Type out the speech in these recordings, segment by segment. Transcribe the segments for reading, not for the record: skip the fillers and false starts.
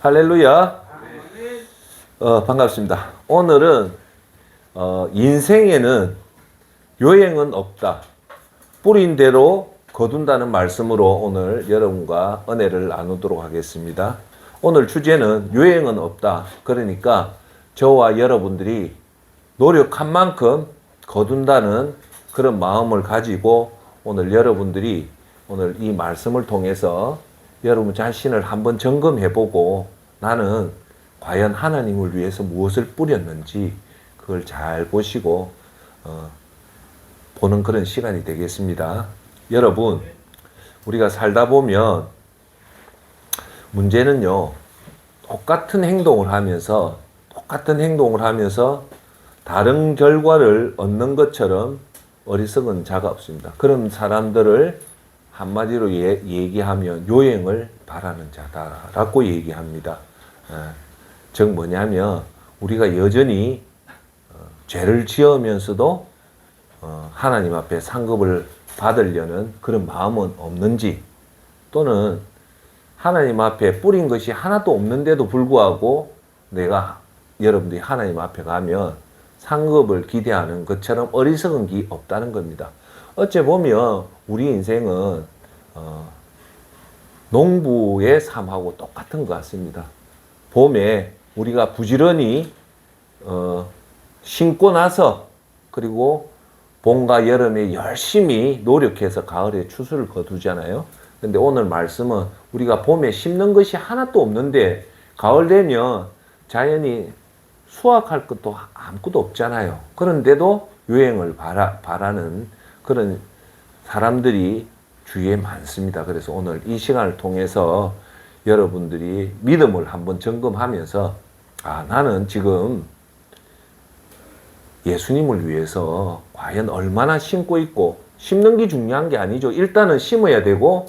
할렐루야. 반갑습니다. 오늘은 인생에는 요행은 없다. 뿌린 대로 거둔다는 말씀으로 오늘 여러분과 은혜를 나누도록 하겠습니다. 오늘 주제는 요행은 없다. 그러니까 저와 여러분들이 노력한 만큼 거둔다는 그런 마음을 가지고 오늘 여러분들이 오늘 이 말씀을 통해서 여러분 자신을 한번 점검해보고 나는 과연 하나님을 위해서 무엇을 뿌렸는지 그걸 잘 보시고 보는 그런 시간이 되겠습니다. 여러분, 우리가 살다 보면 문제는요, 똑같은 행동을 하면서 다른 결과를 얻는 것처럼 어리석은 자가 없습니다. 그런 사람들을 한마디로 얘기하면 요행을 바라는 자다라고 얘기합니다. 즉 뭐냐면 우리가 여전히 죄를 지으면서도 하나님 앞에 상급을 받으려는 그런 마음은 없는지, 또는 하나님 앞에 뿌린 것이 하나도 없는데도 불구하고 내가 여러분들이 하나님 앞에 가면 상급을 기대하는 것처럼 어리석은 게 없다는 겁니다. 어째 보면 우리 인생은 농부의 삶하고 똑같은 것 같습니다. 봄에 우리가 부지런히 심고 나서 그리고 봄과 여름에 열심히 노력해서 가을에 추수를 거두잖아요. 근데 오늘 말씀은 우리가 봄에 심는 것이 하나도 없는데 가을 되면 자연이 수확할 것도 아무것도 없잖아요. 그런데도 요행을 바라는 그런 사람들이 주위에 많습니다. 그래서 오늘 이 시간을 통해서 여러분들이 믿음을 한번 점검하면서 나는 지금 예수님을 위해서 과연 얼마나 심고 있고, 심는 게 중요한 게 아니죠. 일단은 심어야 되고,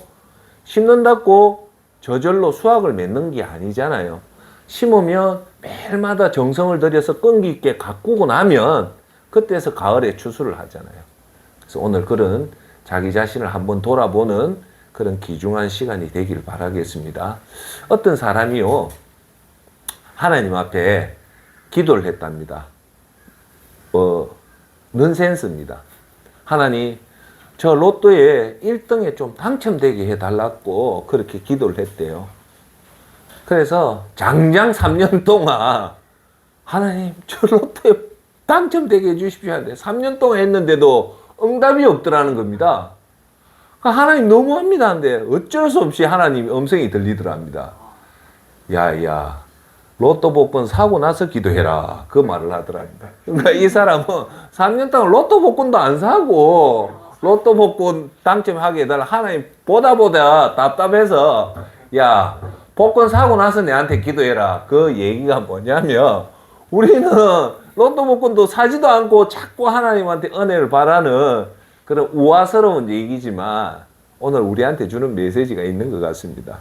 심는다고 저절로 수확을 맺는 게 아니잖아요. 심으면 매일마다 정성을 들여서 끈기 있게 가꾸고 나면 그때서 가을에 추수를 하잖아요. 그래서 오늘 그런 자기 자신을 한번 돌아보는 그런 귀중한 시간이 되기를 바라겠습니다. 어떤 사람이요, 하나님 앞에 기도를 했답니다. 넌센스입니다. 하나님, 저 로또에 1등에 좀 당첨되게 해달라고 그렇게 기도를 했대요. 그래서 장장 3년 동안 하나님, 저 로또에 당첨되게 해주십시오 하는데 3년 동안 했는데도 응답이 없더라는 겁니다. 하나님 너무합니다. 근데 어쩔 수 없이 하나님 음성이 들리더랍니다. 야, 로또 복권 사고 나서 기도해라. 그 말을 하더랍니다. 그러니까 이 사람은 3년 동안 로또 복권도 안 사고 로또 복권 당첨하게 해달라. 하나님 보다 답답해서 야, 복권 사고 나서 내한테 기도해라. 그 얘기가 뭐냐면 우리는 로또 복권도 사지도 않고 자꾸 하나님한테 은혜를 바라는 그런 우아스러운 얘기지만 오늘 우리한테 주는 메시지가 있는 것 같습니다.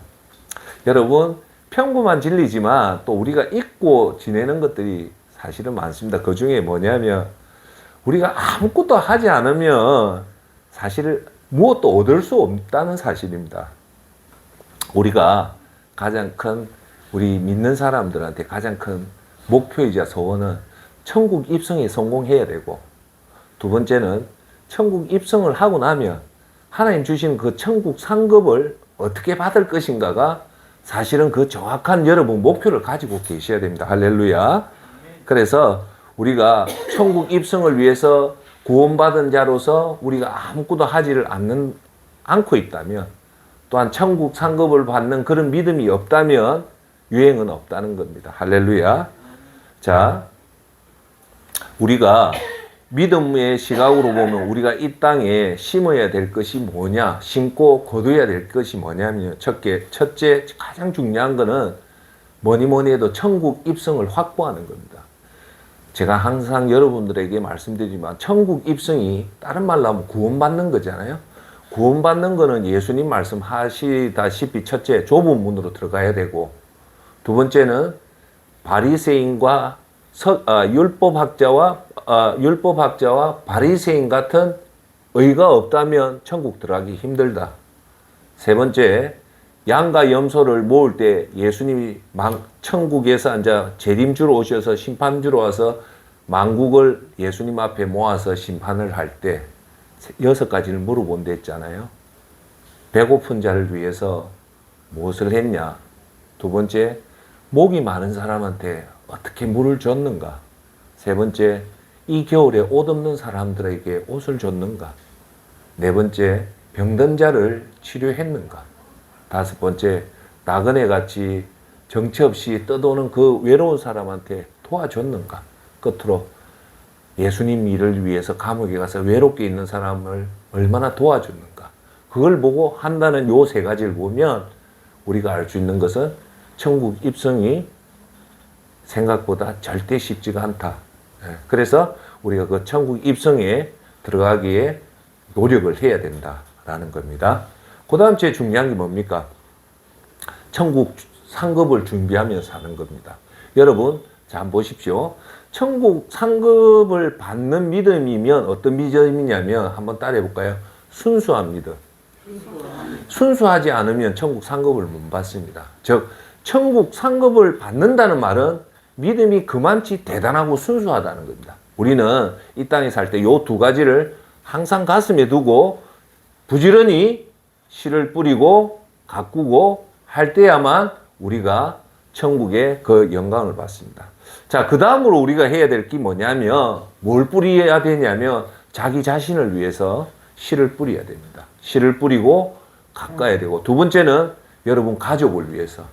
여러분, 평범한 진리지만 또 우리가 잊고 지내는 것들이 사실은 많습니다. 그 중에 뭐냐면 우리가 아무것도 하지 않으면 사실 무엇도 얻을 수 없다는 사실입니다. 우리가 가장 큰, 우리 믿는 사람들한테 가장 큰 목표이자 소원은 천국 입성에 성공해야 되고, 두 번째는 천국 입성을 하고 나면 하나님 주신 그 천국 상급을 어떻게 받을 것인가가 사실은 그 정확한 여러분 목표를 가지고 계셔야 됩니다. 할렐루야. 그래서 우리가 천국 입성을 위해서 구원받은 자로서 우리가 아무것도 하지를 않고 있다면, 또한 천국 상급을 받는 그런 믿음이 없다면 유행은 없다는 겁니다. 할렐루야. 자, 우리가 믿음의 시각으로 보면 우리가 이 땅에 심어야 될 것이 뭐냐, 심고 거둬야 될 것이 뭐냐면 첫째 가장 중요한 거는 뭐니 해도 천국 입성을 확보하는 겁니다. 제가 항상 여러분들에게 말씀드리지만 천국 입성이 다른 말로 하면 구원받는 거잖아요. 구원받는 거는 예수님 말씀하시다시피 첫째 좁은 문으로 들어가야 되고, 두 번째는 바리새인과 율법학자와 바리새인 같은 의가 없다면 천국 들어가기 힘들다. 세 번째, 양과 염소를 모을 때 예수님이 천국에서 앉아 재림주로 오셔서 심판주로 와서 만국을 예수님 앞에 모아서 심판을 할 때 6가지를 물어본다 했잖아요. 배고픈 자를 위해서 무엇을 했냐? 두 번째, 목이 마른 사람한테 어떻게 물을 줬는가? 세 번째, 이 겨울에 옷 없는 사람들에게 옷을 줬는가? 네 번째, 병든 자를 치료했는가? 다섯 번째, 나그네 같이 정처 없이 떠도는 그 외로운 사람한테 도와줬는가? 끝으로 예수님 일을 위해서 감옥에 가서 외롭게 있는 사람을 얼마나 도와줬는가? 그걸 보고 한다는 요 3가지를 보면 우리가 알 수 있는 것은 천국 입성이 생각보다 절대 쉽지가 않다. 그래서 우리가 그 천국 입성에 들어가기에 노력을 해야 된다라는 겁니다. 그 다음 제일 중요한 게 뭡니까? 천국 상급을 준비하면서 하는 겁니다. 여러분, 자, 한번 보십시오. 천국 상급을 받는 믿음이면 어떤 믿음이냐면 한번 따라해 볼까요? 순수한 믿음. 순수하지 않으면 천국 상급을 못 받습니다. 즉, 천국 상급을 받는다는 말은 믿음이 그만치 대단하고 순수하다는 겁니다. 우리는 이 땅에 살 때 요 2가지를 항상 가슴에 두고 부지런히 씨를 뿌리고 가꾸고 할 때야만 우리가 천국의 그 영광을 받습니다. 자, 그 다음으로 우리가 해야 될 게 뭐냐면, 뭘 뿌려야 되냐면, 자기 자신을 위해서 씨를 뿌려야 됩니다. 씨를 뿌리고 가까야 되고, 두 번째는 여러분 가족을 위해서,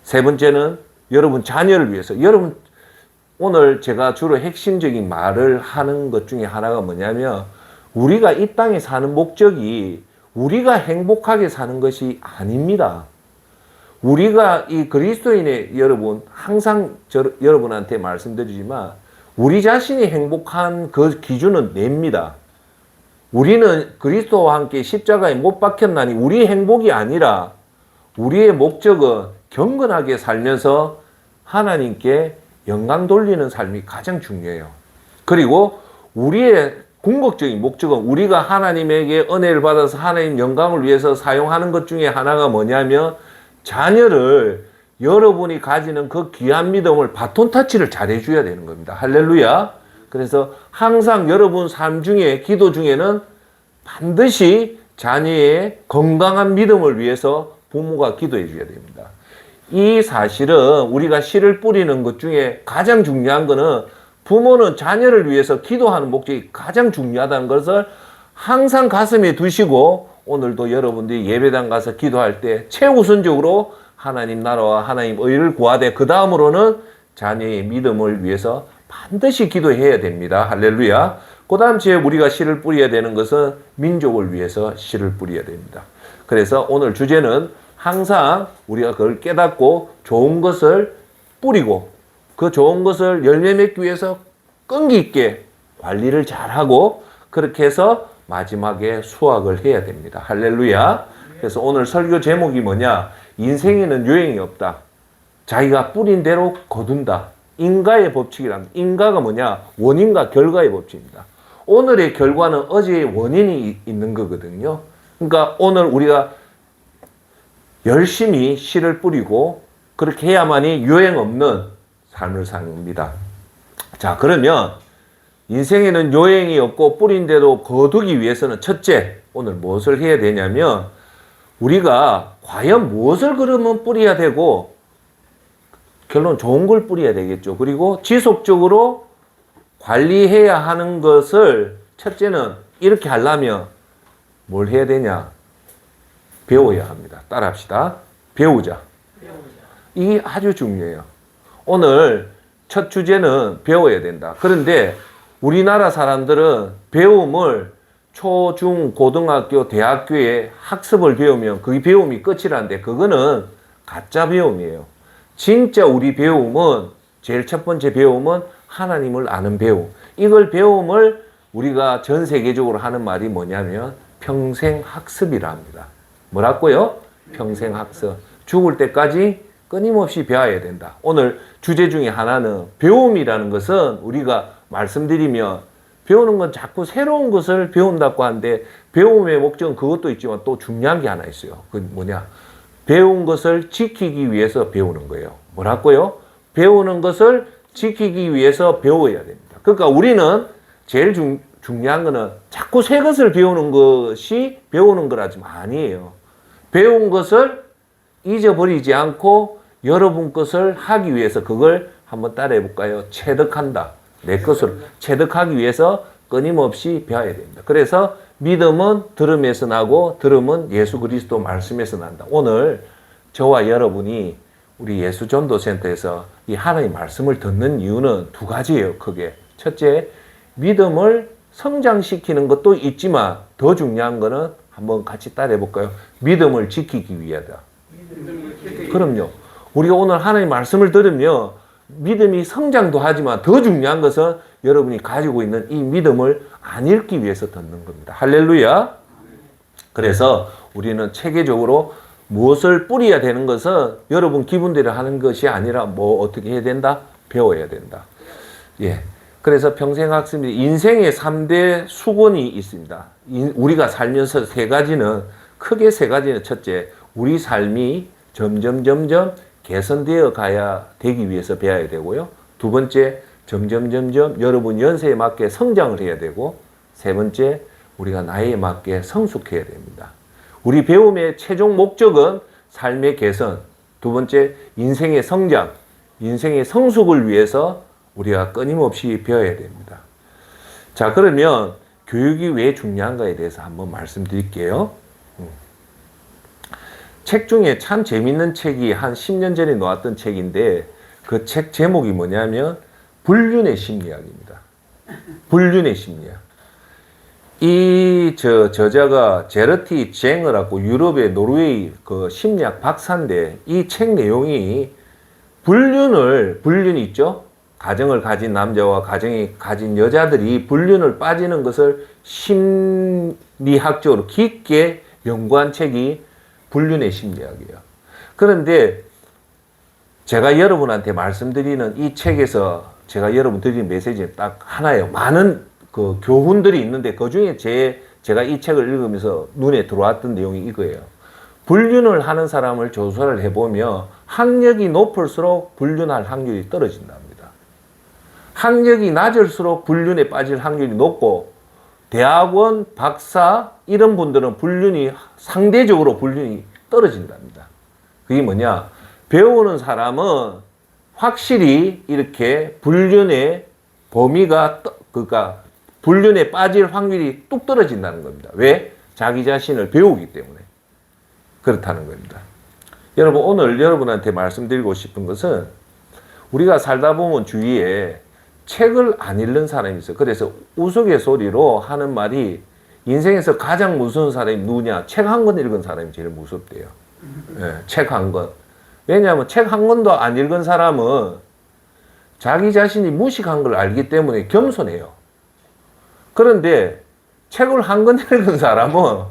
세 번째는 여러분 자녀를 위해서. 여러분, 오늘 제가 주로 핵심적인 말을 하는 것 중에 하나가 뭐냐면, 우리가 이 땅에 사는 목적이 우리가 행복하게 사는 것이 아닙니다. 우리가 이 그리스도인의 여러분, 항상 여러분한테 말씀드리지만 우리 자신이 행복한 그 기준은 냅니다. 우리는 그리스도와 함께 십자가에 못 박혔나니 우리 행복이 아니라 우리의 목적은 경건하게 살면서 하나님께 영광 돌리는 삶이 가장 중요해요. 그리고 우리의 궁극적인 목적은 우리가 하나님에게 은혜를 받아서 하나님 영광을 위해서 사용하는 것 중에 하나가 뭐냐면 자녀를 여러분이 가지는 그 귀한 믿음을 바톤 터치를 잘 해줘야 되는 겁니다. 할렐루야. 그래서 항상 여러분 삶 중에 기도 중에는 반드시 자녀의 건강한 믿음을 위해서 부모가 기도해 줘야 됩니다. 이 사실은 우리가 씨를 뿌리는 것 중에 가장 중요한 거는 부모는 자녀를 위해서 기도하는 목적이 가장 중요하다는 것을 항상 가슴에 두시고 오늘도 여러분들이 예배당 가서 기도할 때 최우선적으로 하나님 나라와 하나님 의를 구하되 그 다음으로는 자녀의 믿음을 위해서 반드시 기도해야 됩니다. 할렐루야. 그 다음 주에 우리가 씨를 뿌려야 되는 것은 민족을 위해서 씨를 뿌려야 됩니다. 그래서 오늘 주제는 항상 우리가 그걸 깨닫고 좋은 것을 뿌리고 그 좋은 것을 열매 맺기 위해서 끈기 있게 관리를 잘하고 그렇게 해서 마지막에 수확을 해야 됩니다. 할렐루야. 그래서 오늘 설교 제목이 뭐냐? 인생에는 요행이 없다. 자기가 뿌린 대로 거둔다. 인과의 법칙이랍니다. 인과가 뭐냐? 원인과 결과의 법칙입니다. 오늘의 결과는 어제의 원인이 있는 거거든요. 그러니까 오늘 우리가 열심히 씨를 뿌리고 그렇게 해야만이 요행 없는 삶을 삽니다. 자, 그러면 인생에는 요행이 없고 뿌린 대로 거두기 위해서는 첫째, 오늘 무엇을 해야 되냐면 우리가 과연 무엇을 그러면 뿌려야 되고 결론 좋은 걸 뿌려야 되겠죠. 그리고 지속적으로 관리해야 하는 것을 첫째는 이렇게 하려면 뭘 해야 되냐? 배워야 합니다. 따라합시다. 배우자. 이게 아주 중요해요. 오늘 첫 주제는 배워야 된다. 그런데 우리나라 사람들은 배움을 초, 중, 고등학교, 대학교에 학습을 배우면 그게 배움이 끝이라는데 그거는 가짜 배움이에요. 진짜 우리 배움은 제일 첫 번째 배움은 하나님을 아는 배움. 이걸 배움을 우리가 전 세계적으로 하는 말이 뭐냐면 평생 학습이라 합니다. 뭐라고요? 평생 학습. 죽을 때까지 끊임없이 배워야 된다. 오늘 주제 중에 하나는 배움이라는 것은 우리가 말씀드리면 배우는 건 자꾸 새로운 것을 배운다고 하는데 배움의 목적은 그것도 있지만 또 중요한 게 하나 있어요. 그 뭐냐? 배운 것을 지키기 위해서 배우는 거예요. 뭐라고요? 배우는 것을 지키기 위해서 배워야 됩니다. 그러니까 우리는 제일 중요한 거는 자꾸 새 것을 배우는 것이 배우는 거라지만 아니에요. 배운 것을 잊어버리지 않고 여러분 것을 하기 위해서 그걸 한번 따라해 볼까요? 체득한다. 내 것을 체득하기 위해서 끊임없이 배워야 됩니다. 그래서 믿음은 들음에서 나고 들음은 예수 그리스도 말씀에서 난다. 오늘 저와 여러분이 우리 예수전도센터에서 이 하나님의 말씀을 듣는 이유는 두 가지예요. 크게. 첫째, 믿음을 성장시키는 것도 있지만 더 중요한 거는 한번 같이 따라해 볼까요? 믿음을 지키기 위하다. 그럼요. 우리가 오늘 하나님의 말씀을 들으면 믿음이 성장도 하지만 더 중요한 것은 여러분이 가지고 있는 이 믿음을 안 잃기 위해서 듣는 겁니다. 할렐루야. 그래서 우리는 체계적으로 무엇을 뿌려야 되는 것은 여러분 기분대로 하는 것이 아니라 뭐 어떻게 해야 된다? 배워야 된다. 예. 그래서 평생학습이 인생의 3대 수건이 있습니다. 우리가 살면서 크게 세 가지는 첫째, 우리 삶이 점점 개선되어 가야 되기 위해서 배워야 되고요. 두 번째, 점점 여러분 연세에 맞게 성장을 해야 되고, 세 번째, 우리가 나이에 맞게 성숙해야 됩니다. 우리 배움의 최종 목적은 삶의 개선, 두 번째, 인생의 성장, 인생의 성숙을 위해서 우리가 끊임없이 배워야 됩니다. 자, 그러면 교육이 왜 중요한가에 대해서 한번 말씀드릴게요. 책 중에 참 재밌는 책이 한 10년 전에 나왔던 책인데 그 책 제목이 뭐냐면 불륜의 심리학입니다. 불륜의 심리학. 이 저자가 제르티 쟁어라고 유럽의 노르웨이 그 심리학 박사인데 이 책 내용이 불륜이 있죠? 가정을 가진 남자와 가정이 가진 여자들이 불륜을 빠지는 것을 심리학적으로 깊게 연구한 책이 불륜의 심리학이에요. 그런데 제가 여러분한테 말씀드리는 이 책에서 제가 여러분 드리는 메시지는 딱 하나예요. 많은 그 교훈들이 있는데 그 중에 제가 이 책을 읽으면서 눈에 들어왔던 내용이 이거예요. 불륜을 하는 사람을 조사를 해보면 학력이 높을수록 불륜할 확률이 떨어진답니다. 학력이 낮을수록 불륜에 빠질 확률이 높고 대학원, 박사 이런 분들은 상대적으로 불륜이 떨어진답니다. 그게 뭐냐? 배우는 사람은 확실히 이렇게 불륜의 범위가 그러니까 불륜에 빠질 확률이 뚝 떨어진다는 겁니다. 왜? 자기 자신을 배우기 때문에 그렇다는 겁니다. 여러분 오늘 여러분한테 말씀드리고 싶은 것은 우리가 살다 보면 주위에 책을 안 읽는 사람이 있어요. 그래서 우스갯소리로 하는 말이 인생에서 가장 무서운 사람이 누구냐? 책 한 권 읽은 사람이 제일 무섭대요. 네, 책 한 권. 왜냐하면 책 한 권도 안 읽은 사람은 자기 자신이 무식한 걸 알기 때문에 겸손해요. 그런데 책을 한 권 읽은 사람은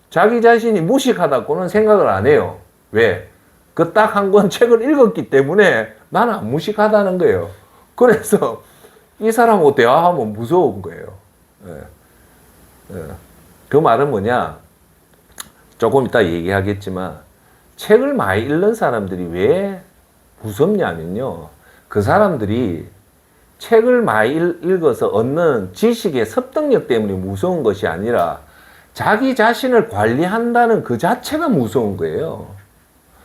자기 자신이 무식하다고는 생각을 안 해요. 왜? 그 딱 한 권 책을 읽었기 때문에 나는 안 무식하다는 거예요. 그래서 이 사람하고 대화하면 무서운 거예요. 그 말은 뭐냐? 조금 이따 얘기하겠지만 책을 많이 읽는 사람들이 왜 무섭냐면요. 그 사람들이 책을 많이 읽어서 얻는 지식의 습득력 때문에 무서운 것이 아니라 자기 자신을 관리한다는 그 자체가 무서운 거예요.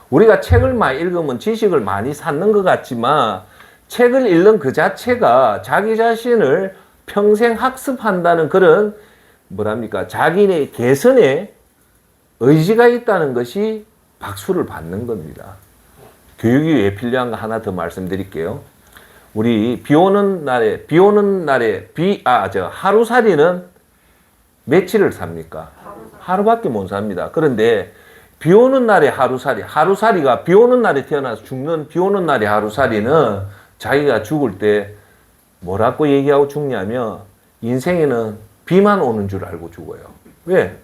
우리가 책을 많이 읽으면 지식을 많이 쌓는 것 같지만 책을 읽는 그 자체가 자기 자신을 평생 학습한다는 그런 자기의 개선에 의지가 있다는 것이 박수를 받는 겁니다. 교육이 왜 필요한가 하나 더 말씀드릴게요. 우리 하루살이는 며칠을 삽니까? 하루밖에 못 삽니다. 그런데 비 오는 날의 하루살이가 비 오는 날에 태어나서 죽는 비 오는 날의 하루살이는 자기가 죽을 때 뭐라고 얘기하고 죽냐면 인생에는 비만 오는 줄 알고 죽어요. 왜?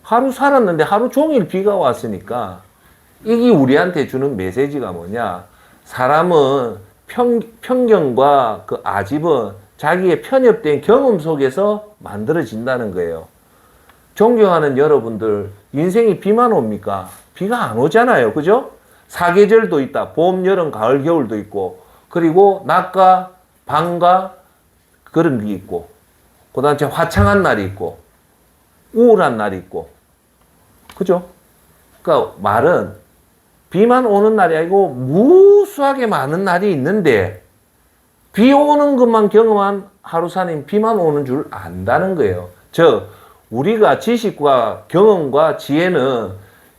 하루 살았는데 하루 종일 비가 왔으니까 이게 우리한테 주는 메시지가 뭐냐? 사람은 편견과 그 아집은 자기의 편협된 경험 속에서 만들어진다는 거예요. 존경하는 여러분들, 인생이 비만 옵니까? 비가 안 오잖아요. 그죠? 사계절도 있다. 봄, 여름, 가을, 겨울도 있고, 그리고 낮과 밤과 그런 게 있고, 그 다음에 화창한 날이 있고, 우울한 날이 있고, 그죠? 그러니까 말은 비만 오는 날이 아니고 무수하게 많은 날이 있는데, 비 오는 것만 경험한 하루살이는 비만 오는 줄 안다는 거예요. 즉, 우리가 지식과 경험과 지혜는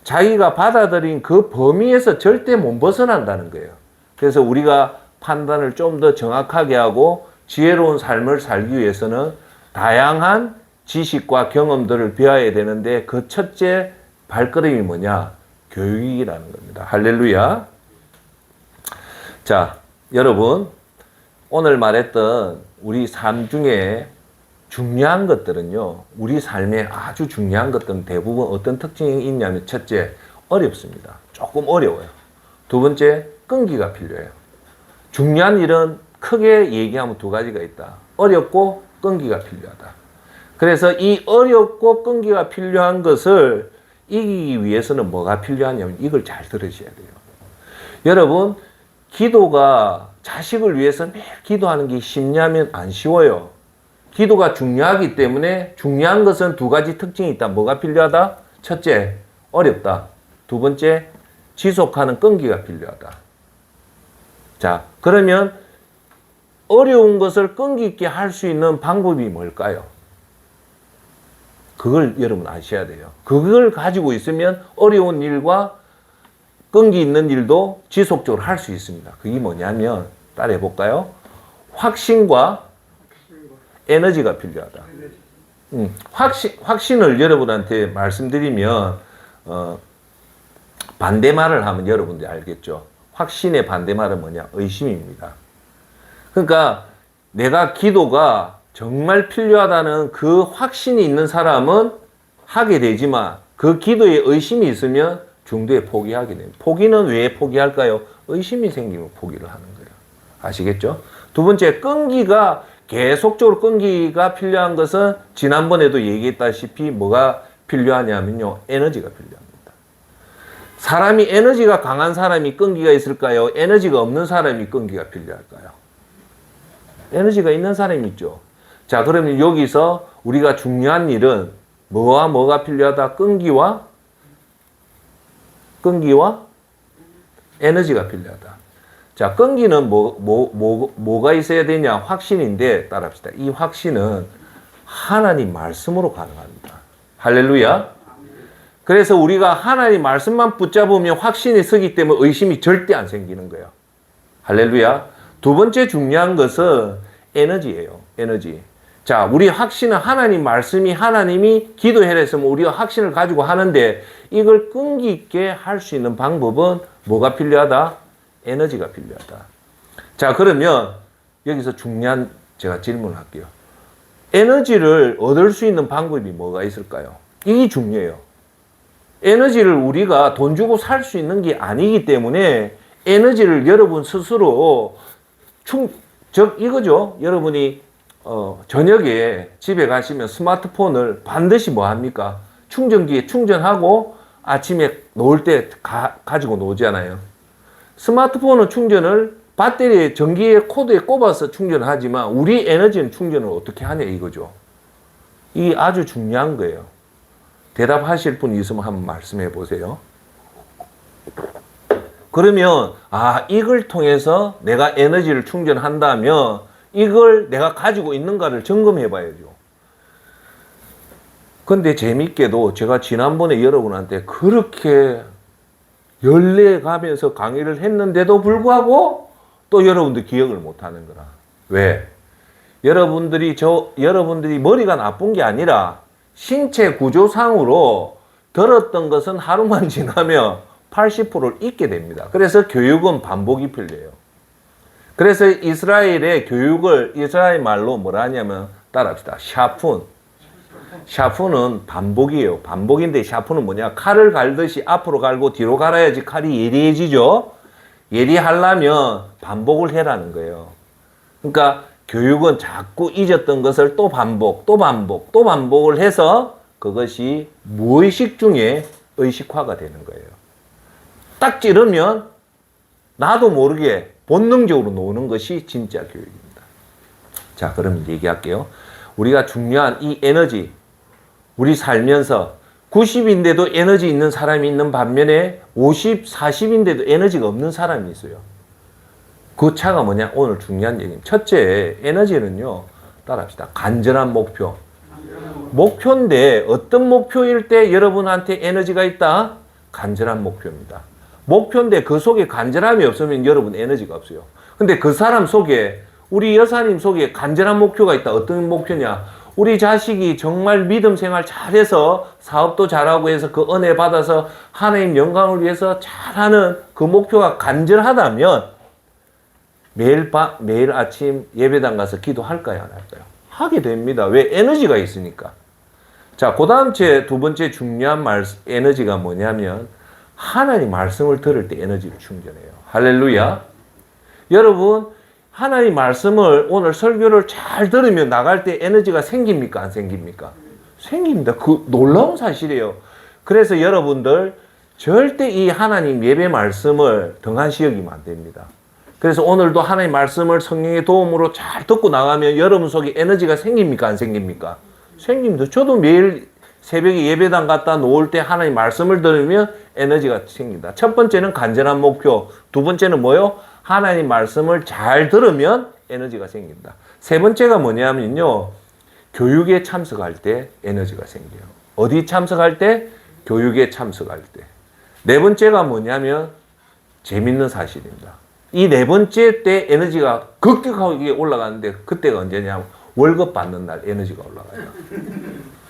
자기가 받아들인 그 범위에서 절대 못 벗어난다는 거예요. 그래서 우리가 판단을 좀 더 정확하게 하고 지혜로운 삶을 살기 위해서는 다양한 지식과 경험들을 배워야 되는데 그 첫째 발걸음이 뭐냐? 교육이라는 겁니다. 할렐루야. 자, 여러분, 오늘 말했던 우리 삶 중에 중요한 것들은요, 우리 삶에 아주 중요한 것들은 대부분 어떤 특징이 있냐면, 첫째, 어렵습니다. 조금 어려워요. 두 번째, 끈기가 필요해요. 중요한 일은 크게 얘기하면 두 가지가 있다. 어렵고 끈기가 필요하다. 그래서 이 어렵고 끈기가 필요한 것을 이기기 위해서는 뭐가 필요하냐면 이걸 잘 들으셔야 돼요. 여러분, 기도가 자식을 위해서 매일 기도하는 게 쉽냐면 안 쉬워요. 기도가 중요하기 때문에 중요한 것은 두 가지 특징이 있다. 뭐가 필요하다? 첫째, 어렵다. 두 번째, 지속하는 끈기가 필요하다. 자, 그러면 어려운 것을 끈기 있게 할 수 있는 방법이 뭘까요? 그걸 여러분 아셔야 돼요. 그걸 가지고 있으면 어려운 일과 끈기 있는 일도 지속적으로 할 수 있습니다. 그게 뭐냐면 따라해 볼까요? 확신과 에너지가 필요하다. 확신을 여러분한테 말씀드리면 반대말을 하면 여러분들이 알겠죠. 확신의 반대말은 뭐냐? 의심입니다. 그러니까 내가 기도가 정말 필요하다는 그 확신이 있는 사람은 하게 되지만 그 기도에 의심이 있으면 중도에 포기하게 됩니다. 포기는 왜 포기할까요? 의심이 생기면 포기를 하는 거예요. 아시겠죠? 두 번째, 끈기가 계속적으로 끈기가 필요한 것은 지난번에도 얘기했다시피 뭐가 필요하냐면요. 에너지가 필요합니다. 사람이 에너지가 강한 사람이 끈기가 있을까요? 에너지가 없는 사람이 끈기가 필요할까요? 에너지가 있는 사람이 있죠. 자, 그러면 여기서 우리가 중요한 일은 뭐가 필요하다? 끈기와 에너지가 필요하다. 자, 끈기는 뭐가 있어야 되냐? 확신인데, 따라합시다. 이 확신은 하나님 말씀으로 가능합니다. 할렐루야. 그래서 우리가 하나님 말씀만 붙잡으면 확신이 서기 때문에 의심이 절대 안 생기는 거예요. 할렐루야. 두 번째 중요한 것은 에너지예요. 에너지. 자, 우리 확신은 하나님 말씀이 하나님이 기도해라 했으면 우리가 확신을 가지고 하는데 이걸 끈기 있게 할 수 있는 방법은 뭐가 필요하다? 에너지가 필요하다. 자, 그러면 여기서 중요한 제가 질문을 할게요. 에너지를 얻을 수 있는 방법이 뭐가 있을까요? 이게 중요해요. 에너지를 우리가 돈 주고 살 수 있는 게 아니기 때문에 에너지를 여러분 스스로 이거죠. 여러분이 저녁에 집에 가시면 스마트폰을 반드시 뭐 합니까? 충전기에 충전하고 아침에 놓을 때 가지고 놓잖아요. 스마트폰은 충전을 배터리에 전기의 코드에 꼽아서 충전하지만 우리 에너지는 충전을 어떻게 하냐 이거죠. 이게 아주 중요한 거예요. 대답하실 분 있으면 한번 말씀해 보세요. 그러면 이걸 통해서 내가 에너지를 충전한다면 이걸 내가 가지고 있는가를 점검해 봐야죠. 근데 재밌게도 제가 지난번에 여러분한테 그렇게 연례 가면서 강의를 했는데도 불구하고 또 여러분들 기억을 못 하는 거라. 왜? 여러분들이 머리가 나쁜 게 아니라 신체 구조상으로 들었던 것은 하루만 지나면 80%를 잊게 됩니다. 그래서 교육은 반복이 필요해요. 그래서 이스라엘의 교육을 이스라엘 말로 뭐라 하냐면 따라합시다. 샤프는 반복이에요. 반복인데 샤프는 뭐냐? 칼을 갈듯이 앞으로 갈고 뒤로 갈아야지 칼이 예리해지죠. 예리하려면 반복을 해라는 거예요. 그러니까 교육은 자꾸 잊었던 것을 또 반복을 해서 그것이 무의식 중에 의식화가 되는 거예요. 딱 찌르면 나도 모르게 본능적으로 노는 것이 진짜 교육입니다. 자, 그럼 얘기할게요. 우리가 중요한 이 에너지, 우리 살면서 90인데도 에너지 있는 사람이 있는 반면에 50, 40인데도 에너지가 없는 사람이 있어요. 그 차가 뭐냐? 오늘 중요한 얘기입니다. 첫째, 에너지는요, 따라합시다. 간절한 목표. 목표인데 어떤 목표일 때 여러분한테 에너지가 있다? 간절한 목표입니다. 목표인데 그 속에 간절함이 없으면 여러분 에너지가 없어요. 근데 그 사람 속에, 우리 여사님 속에 간절한 목표가 있다. 어떤 목표냐? 우리 자식이 정말 믿음 생활 잘해서 사업도 잘하고 해서 그 은혜 받아서 하나님 영광을 위해서 잘하는 그 목표가 간절하다면 매일 아침 예배당 가서 기도할까요? 안 할까요? 하게 됩니다. 왜? 에너지가 있으니까. 자, 그 다음 두 번째 중요한 에너지가 뭐냐면 하나님 말씀을 들을 때 에너지를 충전해요. 할렐루야. 여러분, 하나님 말씀을 오늘 설교를 잘 들으면 나갈 때 에너지가 생깁니까? 안 생깁니까? 생깁니다. 그 놀라운 사실이에요. 그래서 여러분들 절대 이 하나님 예배 말씀을 등한시 여기면 안 됩니다. 그래서 오늘도 하나님 말씀을 성령의 도움으로 잘 듣고 나가면 여러분 속에 에너지가 생깁니까? 안 생깁니까? 생깁니다. 저도 매일 새벽에 예배당 갔다 놓을 때 하나님 말씀을 들으면 에너지가 생긴다. 첫 번째는 간절한 목표. 두 번째는 뭐요? 하나님 말씀을 잘 들으면 에너지가 생긴다. 세 번째가 뭐냐면요. 교육에 참석할 때 에너지가 생겨요. 어디 참석할 때? 교육에 참석할 때. 네 번째가 뭐냐면 재밌는 사실입니다. 이 네 번째 때 에너지가 급격하게 올라가는데 그때가 언제냐면 월급 받는 날 에너지가 올라가요.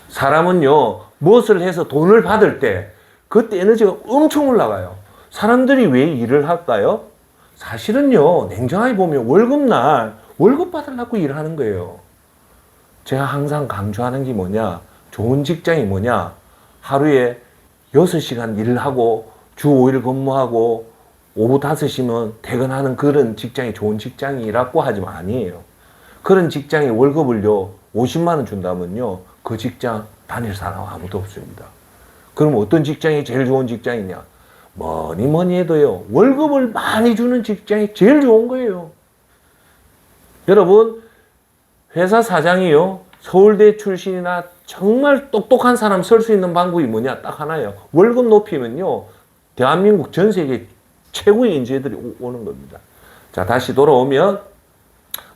사람은요, 무엇을 해서 돈을 받을 때 그때 에너지가 엄청 올라가요. 사람들이 왜 일을 할까요? 사실은요, 냉정하게 보면 월급날 월급 받으려고 일하는 거예요. 제가 항상 강조하는 게 뭐냐? 좋은 직장이 뭐냐? 하루에 6시간 일을 하고 주 5일 근무하고 오후 5시면 퇴근하는 그런 직장이 좋은 직장이라고 하지만 아니에요. 그런 직장에 월급을요 50만 원 준다면요 그 직장 다닐 사람 아무도 없습니다. 그럼 어떤 직장이 제일 좋은 직장이냐? 뭐니 해도요 월급을 많이 주는 직장이 제일 좋은 거예요. 여러분, 회사 사장이요 서울대 출신이나 정말 똑똑한 사람 설 수 있는 방법이 뭐냐? 딱 하나예요. 월급 높이면요 대한민국 전 세계 최고의 인재들이 오는 겁니다. 자, 다시 돌아오면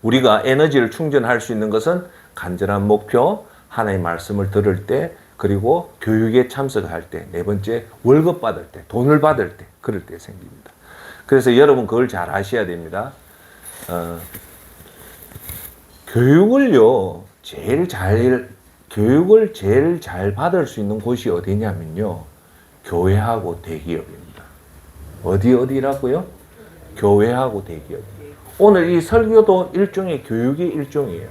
우리가 에너지를 충전할 수 있는 것은 간절한 목표, 하나님의 말씀을 들을 때, 그리고 교육에 참석할 때, 네 번째 월급 받을 때, 돈을 받을 때, 그럴 때 생깁니다. 그래서 여러분 그걸 잘 아셔야 됩니다. 교육을 제일 잘 받을 수 있는 곳이 어디냐면요 교회하고 대기업입니다. 어디라고요? 교회하고 대기업. 오늘 이 설교도 일종의 교육의 일종이에요.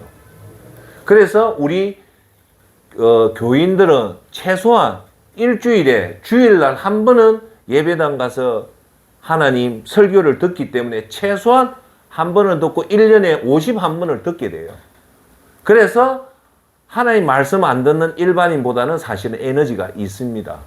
그래서 우리 교인들은 최소한 일주일에 주일날 한 번은 예배당 가서 하나님 설교를 듣기 때문에 최소한 한 번은 듣고 1년에 51번을 듣게 돼요. 그래서 하나님 말씀 안 듣는 일반인보다는 사실은 에너지가 있습니다.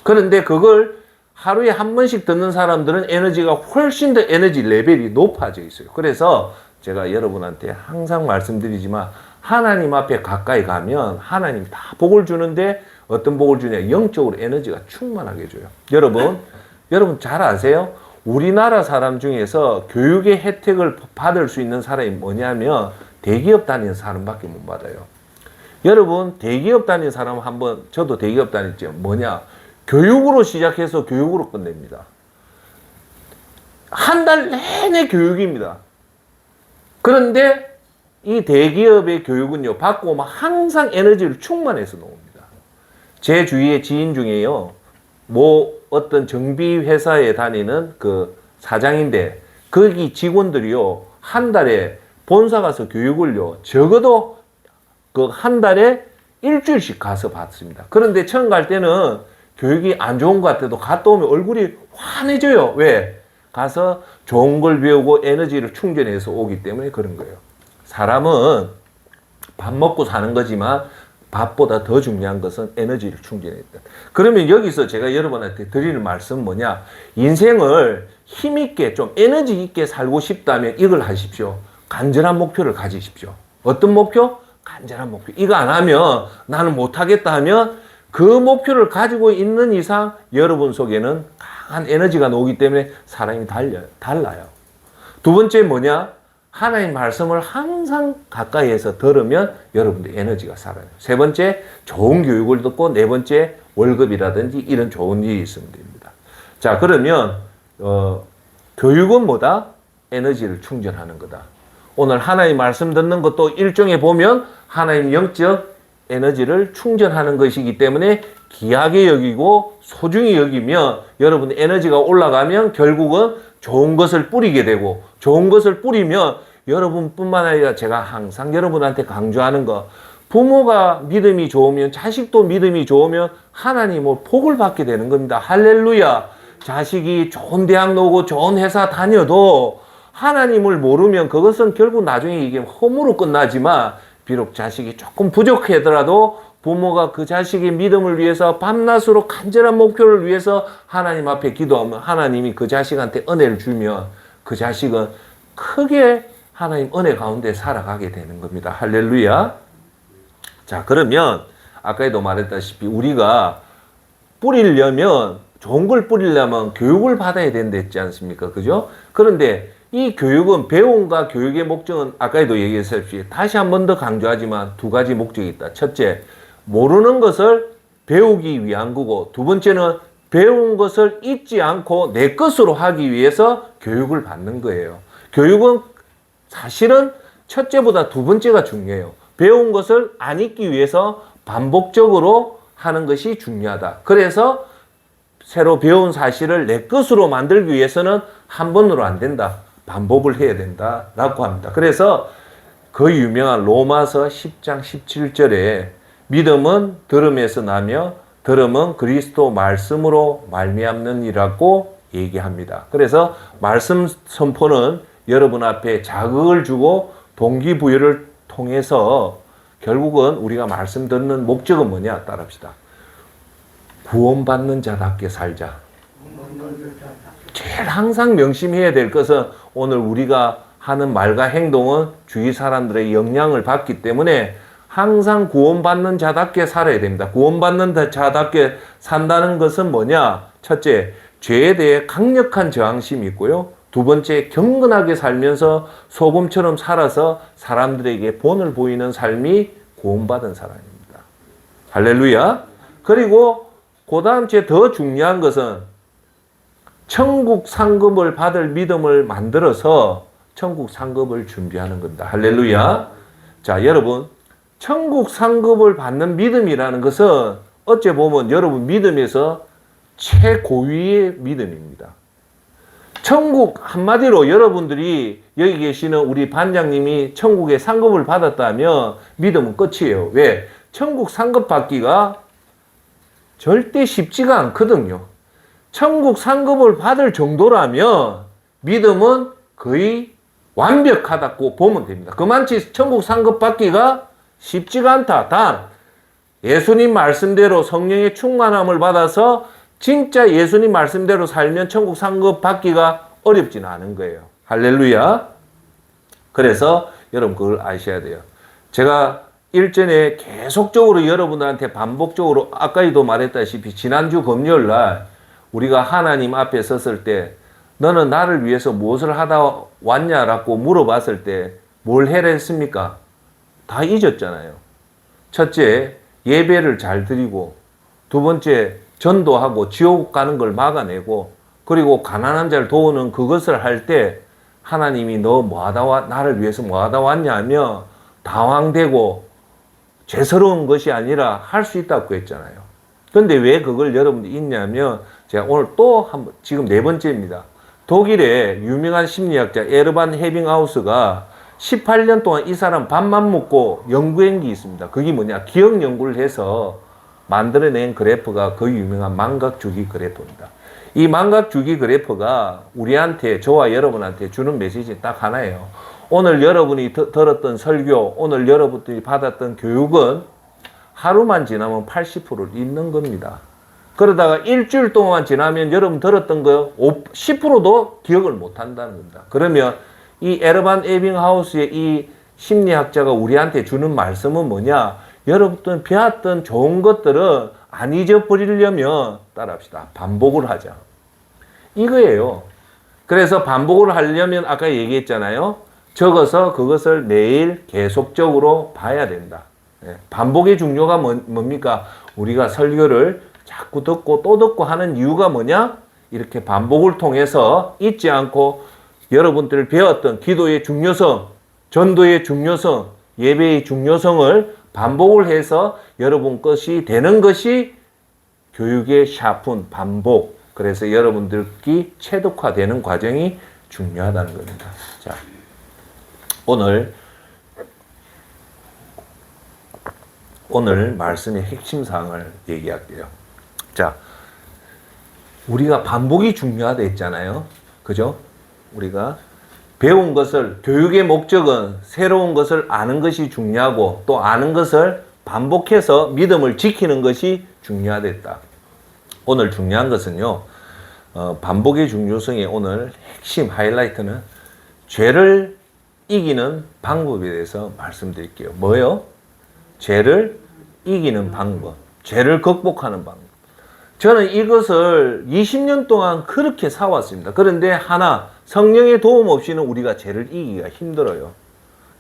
그런데 그걸 하루에 한 번씩 듣는 사람들은 에너지가 훨씬 더 에너지 레벨이 높아져 있어요. 그래서 제가 여러분한테 항상 말씀드리지만 하나님 앞에 가까이 가면 하나님 다 복을 주는데 어떤 복을 주냐? 영적으로 에너지가 충만하게 줘요. 여러분 잘 아세요? 우리나라 사람 중에서 교육의 혜택을 받을 수 있는 사람이 뭐냐면 대기업 다니는 사람밖에 못 받아요. 여러분 대기업 다니는 사람 한번, 저도 대기업 다녔죠. 뭐냐? 교육으로 시작해서 교육으로 끝냅니다. 한 달 내내 교육입니다. 그런데 이 대기업의 교육은요, 받고 오면 항상 에너지를 충만해서 나옵니다. 제 주위에 지인 중에요, 어떤 정비 회사에 다니는 그 사장인데, 거기 직원들이요, 한 달에 본사 가서 교육을요, 적어도 그 한 달에 일주일씩 가서 받습니다. 그런데 처음 갈 때는 교육이 안 좋은 것 같아도 갔다 오면 얼굴이 환해져요. 왜? 가서 좋은 걸 배우고 에너지를 충전해서 오기 때문에 그런 거예요. 사람은 밥 먹고 사는 거지만 밥보다 더 중요한 것은 에너지를 충전했다. 그러면 여기서 제가 여러분한테 드리는 말씀은 뭐냐? 인생을 힘있게 좀 에너지 있게 살고 싶다면 이걸 하십시오. 간절한 목표를 가지십시오. 어떤 목표? 간절한 목표. 이거 안 하면 나는 못하겠다 하면 그 목표를 가지고 있는 이상 여러분 속에는 강한 에너지가 나오기 때문에 사람이 달라요. 두 번째 뭐냐? 하나님 말씀을 항상 가까이에서 들으면 여러분들 에너지가 살아요. 세 번째, 좋은 교육을 듣고, 네 번째, 월급이라든지 이런 좋은 일이 있으면 됩니다. 자, 그러면 교육은 뭐다? 에너지를 충전하는 거다. 오늘 하나님 말씀 듣는 것도 일종의 보면 하나님 영적 에너지를 충전하는 것이기 때문에 귀하게 여기고 소중히 여기면 여러분의 에너지가 올라가면 결국은 좋은 것을 뿌리게 되고, 좋은 것을 뿌리면 여러분뿐만 아니라 제가 항상 여러분한테 강조하는 거, 부모가 믿음이 좋으면 자식도 믿음이 좋으면 하나님은 복을 받게 되는 겁니다. 할렐루야. 자식이 좋은 대학 나오고 좋은 회사 다녀도 하나님을 모르면 그것은 결국 나중에 이게 허무로 끝나지만, 비록 자식이 조금 부족하더라도 부모가 그 자식의 믿음을 위해서 밤낮으로 간절한 목표를 위해서 하나님 앞에 기도하면 하나님이 그 자식한테 은혜를 주면 그 자식은 크게 하나님 은혜 가운데 살아가게 되는 겁니다. 할렐루야. 자, 그러면 아까도 말했다시피 우리가 뿌리려면, 좋은 걸 뿌리려면 교육을 받아야 된다 했지 않습니까? 그죠? 그런데 이 교육은, 배움과 교육의 목적은 아까도 얘기했듯이 다시 한 번 더 강조하지만 두 가지 목적이 있다. 첫째, 모르는 것을 배우기 위한 거고, 두 번째는 배운 것을 잊지 않고 내 것으로 하기 위해서 교육을 받는 거예요. 교육은 사실은 첫째보다 두 번째가 중요해요. 배운 것을 안 잊기 위해서 반복적으로 하는 것이 중요하다. 그래서 새로 배운 사실을 내 것으로 만들기 위해서는 한 번으로 안 된다. 반복을 해야 된다라고 합니다. 그래서 그 유명한 로마서 10장 17절에 믿음은 들음에서 나며 들음은 그리스도 말씀으로 말미암느니라고 얘기합니다. 그래서 말씀 선포는 여러분 앞에 자극을 주고 동기부여를 통해서 결국은 우리가 말씀 듣는 목적은 뭐냐? 따라합시다. 구원받는 자답게 살자. 제일 항상 명심해야 될 것은 오늘 우리가 하는 말과 행동은 주위 사람들의 영향을 받기 때문에 항상 구원받는 자답게 살아야 됩니다. 구원받는 자답게 산다는 것은 뭐냐? 첫째, 죄에 대해 강력한 저항심이 있고요. 두 번째, 경건하게 살면서 소금처럼 살아서 사람들에게 본을 보이는 삶이 구원받은 사람입니다. 할렐루야. 그리고 그 다음 더 중요한 것은 천국 상급을 받을 믿음을 만들어서 천국 상급을 준비하는 겁니다. 할렐루야. 자, 여러분, 천국 상급을 받는 믿음이라는 것은 어째 보면 여러분 믿음에서 최고위의 믿음입니다. 천국, 한마디로 여러분들이 여기 계시는 우리 반장님이 천국의 상급을 받았다면 믿음은 끝이에요. 왜? 천국 상급 받기가 절대 쉽지가 않거든요. 천국 상급을 받을 정도라면 믿음은 거의 완벽하다고 보면 됩니다. 그만치 천국 상급 받기가 쉽지가 않다. 단 예수님 말씀대로 성령의 충만함을 받아서 진짜 예수님 말씀대로 살면 천국 상급 받기가 어렵지는 않은 거예요. 할렐루야. 그래서 여러분 그걸 아셔야 돼요. 제가 일전에 계속적으로 여러분들한테 반복적으로 아까도 말했다시피 지난주 금요일 날 우리가 하나님 앞에 섰을 때 너는 나를 위해서 무엇을 하다 왔냐라고 물어봤을 때 뭘 해라 했습니까? 다 잊었잖아요. 첫째, 예배를 잘 드리고, 두 번째, 전도하고 지옥 가는 걸 막아내고, 그리고 가난한 자를 도우는 그것을 할 때 하나님이 너 나를 위해서 뭐 하다 왔냐 하면 당황되고 죄스러운 것이 아니라 할 수 있다고 했잖아요. 그런데 왜 그걸 여러분들이 잊냐면 제가 오늘 또 지금 네 번째입니다. 독일의 유명한 심리학자 에르반 헤빙하우스가 18년 동안 이 사람 밥만 먹고 연구한 게 있습니다. 그게 뭐냐? 기억 연구를 해서 만들어낸 그래프가 그 유명한 망각주기 그래프입니다. 이 망각주기 그래프가 우리한테, 저와 여러분한테 주는 메시지 딱 하나예요. 오늘 여러분이 들었던 설교, 오늘 여러분들이 받았던 교육은 하루만 지나면 80%를 잊는 겁니다. 그러다가 일주일 동안 지나면 여러분 들었던 거 10%도 기억을 못 한다는 겁니다. 그러면 이 에르반 에빙하우스의 이 심리학자가 우리한테 주는 말씀은 뭐냐? 여러분들 배웠던 좋은 것들은 안 잊어버리려면 따라합시다. 반복을 하자. 이거예요. 그래서 반복을 하려면 아까 얘기했잖아요. 적어서 그것을 매일 계속적으로 봐야 된다. 반복의 중요가 뭡니까? 우리가 설교를 자꾸 듣고 또 듣고 하는 이유가 뭐냐? 이렇게 반복을 통해서 잊지 않고 여러분들이 배웠던 기도의 중요성, 전도의 중요성, 예배의 중요성을 반복을 해서 여러분 것이 되는 것이 교육의 샤픈 반복. 그래서 여러분들끼 체득화되는 과정이 중요하다는 겁니다. 자, 오늘 말씀의 핵심 사항을 얘기할게요. 자, 우리가 반복이 중요하다 했잖아요. 그죠? 우리가 배운 것을, 교육의 목적은 새로운 것을 아는 것이 중요하고 또 아는 것을 반복해서 믿음을 지키는 것이 중요하다. 오늘 중요한 것은요, 반복의 중요성의 오늘 핵심 하이라이트는 죄를 이기는 방법에 대해서 말씀드릴게요. 뭐요? 죄를 이기는 방법. 죄를 극복하는 방법. 저는 이것을 20년 동안 그렇게 살아왔습니다. 그런데 하나, 성령의 도움 없이는 우리가 죄를 이기기가 힘들어요.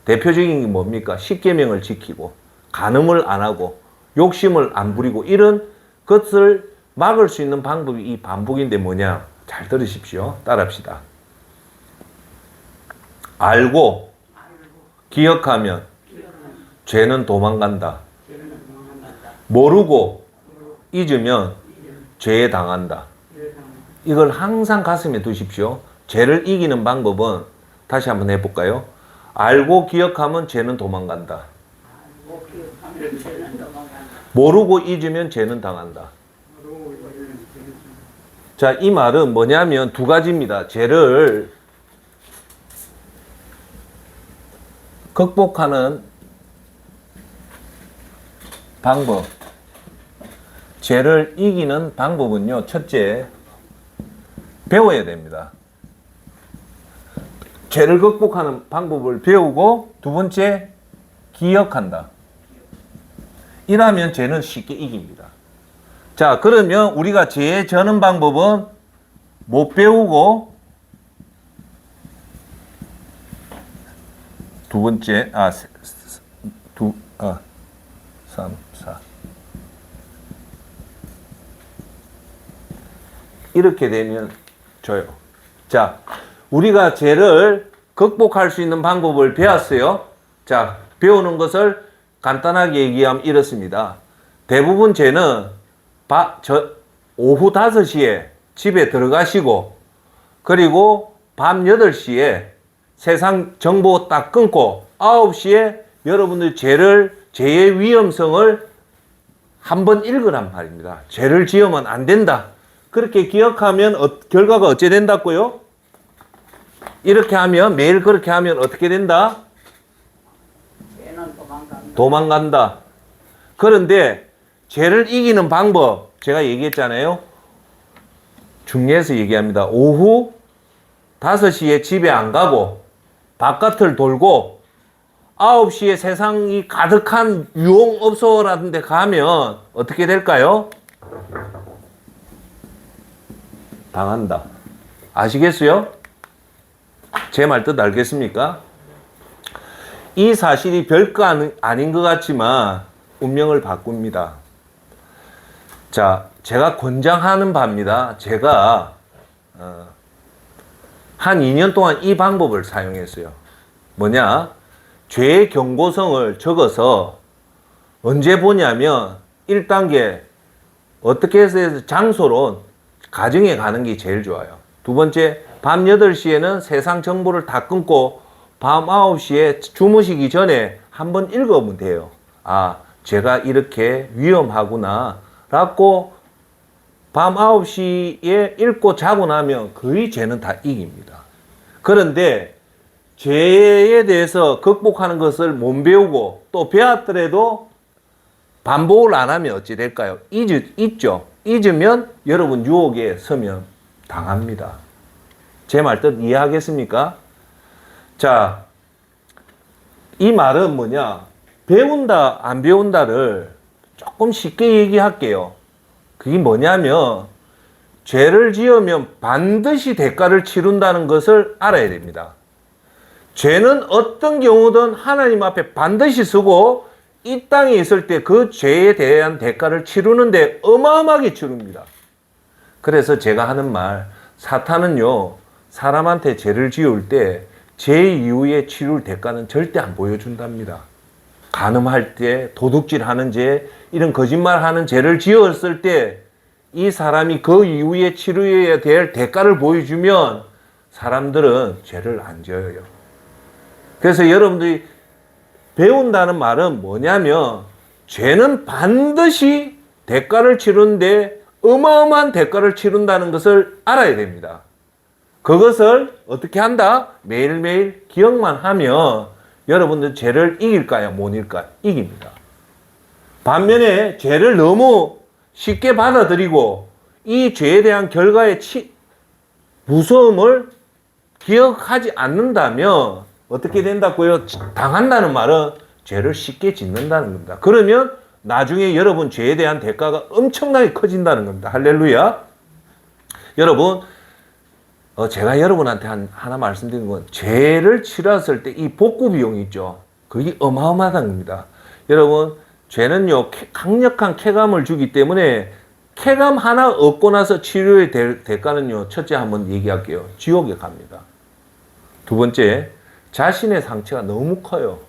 대표적인 게 뭡니까? 십계명을 지키고 간음을 안 하고 욕심을 안 부리고 이런 것을 막을 수 있는 방법이 이 반복인데 뭐냐? 잘 들으십시오. 따라합시다. 알고 기억하면 죄는 도망간다. 모르고 잊으면 죄에 당한다. 이걸 항상 가슴에 두십시오. 죄를 이기는 방법은 다시 한번 해볼까요? 알고 기억하면 죄는 도망간다. 모르고 잊으면 죄는 당한다. 자, 이 말은 뭐냐면 두 가지입니다. 죄를 극복하는 방법. 죄를 이기는 방법은요, 첫째, 배워야 됩니다. 죄를 극복하는 방법을 배우고, 두 번째, 기억한다. 이라면 죄는 쉽게 이깁니다. 자, 그러면 우리가 죄에 저는 방법은 못 배우고, 두 번째, 3, 4. 이렇게 되면 줘요. 자, 우리가 죄를 극복할 수 있는 방법을 배웠어요. 자, 배우는 것을 간단하게 얘기하면 이렇습니다. 대부분 죄는 오후 5시에 집에 들어가시고, 그리고 밤 8시에 세상 정보 딱 끊고 9시에 여러분들 죄의 위험성을 한번 읽으란 말입니다. 죄를 지으면 안 된다. 그렇게 기억하면 결과가 어찌 된다고요? 이렇게 하면, 매일 그렇게 하면 어떻게 된다? 도망간다. 그런데 죄를 이기는 방법, 제가 얘기했잖아요. 중요해서 얘기합니다. 오후 5시에 집에 안 가고 바깥을 돌고 9시에 세상이 가득한 유흥업소라는 데 가면 어떻게 될까요? 당한다. 아시겠어요? 제 말 뜻 알겠습니까? 이 사실이 별거 아닌 것 같지만 운명을 바꿉니다. 자, 제가 권장하는 바입니다. 제가 한 2년 동안 이 방법을 사용했어요. 뭐냐? 죄의 경고성을 적어서 언제 보냐면 1단계 어떻게 해서 장소로 가정에 가는 게 제일 좋아요. 두 번째, 밤 8시에는 세상 정보를 다 끊고 밤 9시에 주무시기 전에 한번 읽어보면 돼요. 아, 제가 이렇게 위험하구나 라고 밤 9시에 읽고 자고 나면 거의 죄는 다 이깁니다. 그런데 죄에 대해서 극복하는 것을 못 배우고 또 배웠더라도 반복을 안 하면 어찌 될까요? 잊죠. 잊으면 여러분 유혹에 서면 당합니다. 제 말 뜻 이해하겠습니까? 자, 이 말은 뭐냐? 배운다, 안 배운다를 조금 쉽게 얘기할게요. 그게 뭐냐면, 죄를 지으면 반드시 대가를 치른다는 것을 알아야 됩니다. 죄는 어떤 경우든 하나님 앞에 반드시 쓰고, 이 땅에 있을 때 그 죄에 대한 대가를 치르는데 어마어마하게 치릅니다. 그래서 제가 하는 말, 사탄은요, 사람한테 죄를 지을 때 죄 이후에 치룰 대가는 절대 안 보여준답니다. 간음할 때, 도둑질하는 죄, 이런 거짓말하는 죄를 지었을 때 이 사람이 그 이후에 치루어야 될 대가를 보여주면 사람들은 죄를 안 지어요. 그래서 여러분들이 배운다는 말은 뭐냐면, 죄는 반드시 대가를 치르는데 어마어마한 대가를 치른다는 것을 알아야 됩니다. 그것을 어떻게 한다? 매일매일 기억만 하면 여러분들 죄를 이길까요? 못 이길까요? 이깁니다. 반면에 죄를 너무 쉽게 받아들이고 이 죄에 대한 결과의 무서움을 기억하지 않는다면 어떻게 된다고요? 당한다는 말은 죄를 쉽게 짓는다는 겁니다. 그러면 나중에 여러분 죄에 대한 대가가 엄청나게 커진다는 겁니다. 할렐루야. 여러분, 제가 여러분한테 하나 말씀드리는 건, 죄를 치렀을 때 이 복구 비용이 있죠. 그게 어마어마하다는 겁니다. 여러분, 죄는요, 강력한 쾌감을 주기 때문에 쾌감 하나 얻고 나서 치료의 대가는요, 첫째 한번 얘기할게요. 지옥에 갑니다. 두 번째, 자신의 상처가 너무 커요.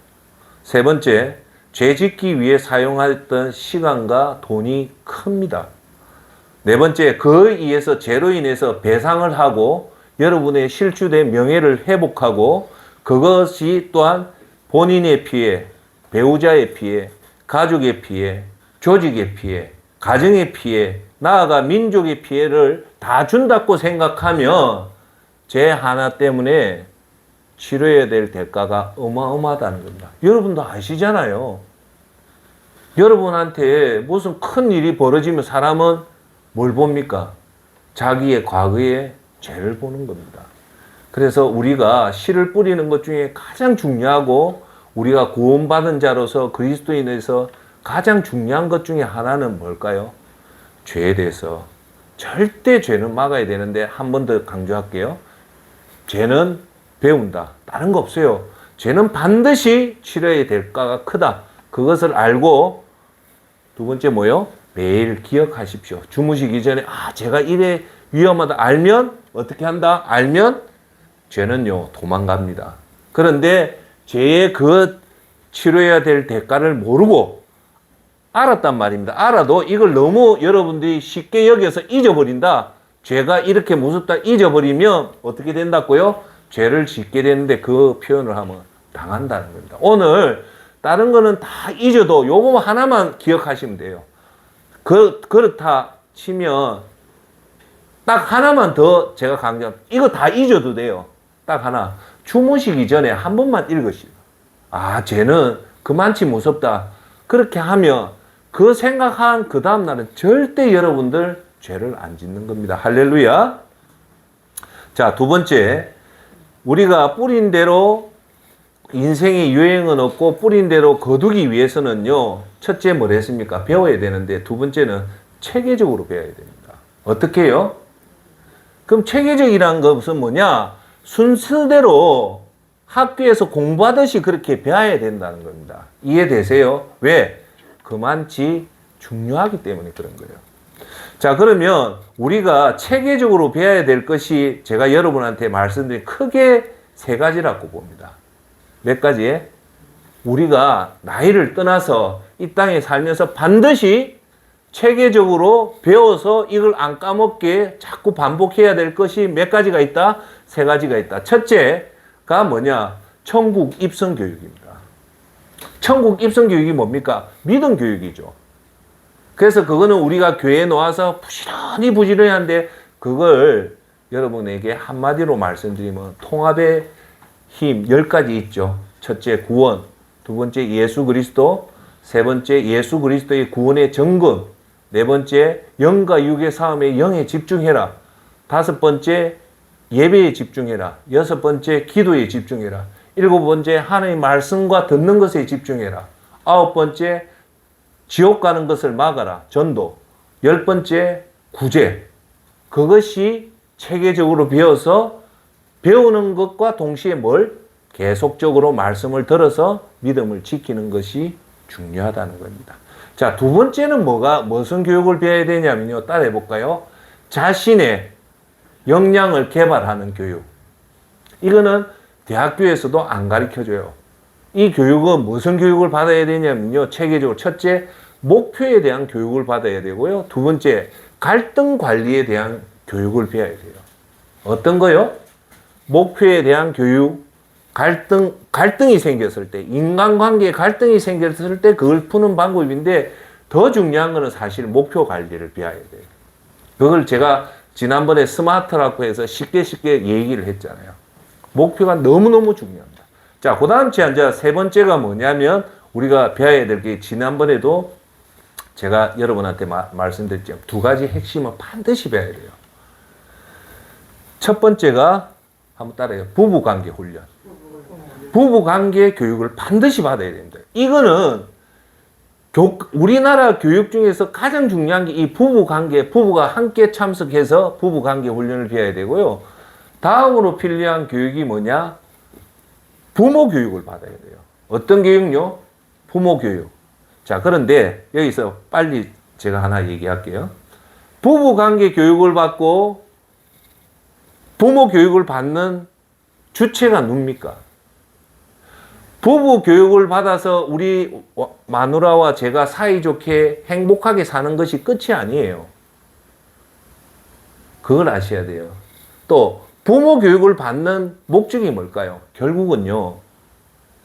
세 번째, 죄 짓기 위해 사용했던 시간과 돈이 큽니다. 네 번째, 그에 의해서 죄로 인해서 배상을 하고 여러분의 실추된 명예를 회복하고 그것이 또한 본인의 피해, 배우자의 피해, 가족의 피해, 조직의 피해, 가정의 피해, 나아가 민족의 피해를 다 준다고 생각하면 죄 하나 때문에 치러야 될 대가가 어마어마하다는 겁니다. 여러분도 아시잖아요. 여러분한테 무슨 큰 일이 벌어지면 사람은 뭘 봅니까? 자기의 과거의 죄를 보는 겁니다. 그래서 우리가 씨를 뿌리는 것 중에 가장 중요하고 우리가 구원받은 자로서 그리스도인에서 가장 중요한 것 중에 하나는 뭘까요? 죄에 대해서. 절대 죄는 막아야 되는데 한 번 더 강조할게요. 죄는 배운다. 다른 거 없어요. 죄는 반드시 치러야 될 대가가 크다. 그것을 알고 두 번째 뭐요? 매일 기억하십시오. 주무시기 전에 제가 이래 위험하다 알면 어떻게 한다? 알면 죄는요 도망갑니다. 그런데 죄의 그 치러야 될 대가를 모르고 알았단 말입니다. 알아도 이걸 너무 여러분들이 쉽게 여겨서 잊어버린다. 죄가 이렇게 무섭다 잊어버리면 어떻게 된다고요? 죄를 짓게 되는데 그 표현을 하면 당한다는 겁니다. 오늘 다른 거는 다 잊어도 요거 하나만 기억하시면 돼요. 그렇다 치면 딱 하나만 더 제가 강조합니다. 이거 다 잊어도 돼요. 딱 하나. 주무시기 전에 한 번만 읽으시오. 죄는 그만치 무섭다. 그렇게 하면 그 생각한 그 다음날은 절대 여러분들 죄를 안 짓는 겁니다. 할렐루야. 자, 두 번째. 우리가 뿌린 대로 인생의 유행은 없고 뿌린 대로 거두기 위해서는요. 첫째 뭘 했습니까? 배워야 되는데 두 번째는 체계적으로 배워야 됩니다. 어떻게 해요? 그럼 체계적이라는 것은 뭐냐? 순서대로 학교에서 공부하듯이 그렇게 배워야 된다는 겁니다. 이해되세요? 왜? 그만치 중요하기 때문에 그런 거예요. 자, 그러면 우리가 체계적으로 배워야 될 것이 제가 여러분한테 말씀드린 크게 세 가지라고 봅니다. 몇 가지? 우리가 나이를 떠나서 이 땅에 살면서 반드시 체계적으로 배워서 이걸 안 까먹게 자꾸 반복해야 될 것이 몇 가지가 있다? 세 가지가 있다. 첫째가 뭐냐? 천국 입성 교육입니다. 천국 입성 교육이 뭡니까? 믿음 교육이죠. 그래서 그거는 우리가 교회에 놓아서 부지런히 한데 그걸 여러분에게 한마디로 말씀드리면 통합의 힘 10가지 있죠. 첫째 구원, 두 번째 예수 그리스도, 세 번째 예수 그리스도의 구원의 정금, 네 번째 영과 육의 싸움에 영에 집중해라. 다섯 번째 예배에 집중해라. 여섯 번째 기도에 집중해라. 일곱 번째 하나님의 말씀과 듣는 것에 집중해라. 아홉 번째 지옥 가는 것을 막아라. 전도. 열 번째 구제. 그것이 체계적으로 배워서 배우는 것과 동시에 뭘? 계속적으로 말씀을 들어서 믿음을 지키는 것이 중요하다는 겁니다. 자, 두 번째는 무슨 교육을 배워야 되냐면요. 따라해 볼까요? 자신의 역량을 개발하는 교육. 이거는 대학교에서도 안 가르쳐줘요. 이 교육은 무슨 교육을 받아야 되냐면요. 체계적으로 첫째, 목표에 대한 교육을 받아야 되고요. 두 번째, 갈등 관리에 대한 교육을 배워야 돼요. 어떤 거요? 목표에 대한 교육, 갈등이 생겼을 때, 인간관계에 갈등이 생겼을 때 그걸 푸는 방법인데 더 중요한 거는 사실 목표 관리를 배워야 돼요. 그걸 제가 지난번에 스마트라고 해서 쉽게 얘기를 했잖아요. 목표가 너무너무 중요합니다. 자, 그 다음 이제 세 번째가 뭐냐면 우리가 배워야 될 게 지난번에도 제가 여러분한테 말씀드렸지만 두 가지 핵심은 반드시 배워야 돼요. 첫 번째가 한번 따라해요. 부부관계 훈련. 부부관계 교육을 반드시 받아야 됩니다. 이거는 우리나라 교육 중에서 가장 중요한 게 이 부부관계, 부부가 함께 참석해서 부부관계 훈련을 배워야 되고요. 다음으로 필요한 교육이 뭐냐? 부모 교육을 받아야 돼요. 어떤 교육요? 부모 교육. 자, 그런데 여기서 빨리 제가 하나 얘기할게요. 부부관계 교육을 받고 부모 교육을 받는 주체가 누굽니까? 부부 교육을 받아서 우리 마누라와 제가 사이좋게 행복하게 사는 것이 끝이 아니에요. 그걸 아셔야 돼요. 또 부모 교육을 받는 목적이 뭘까요? 결국은요.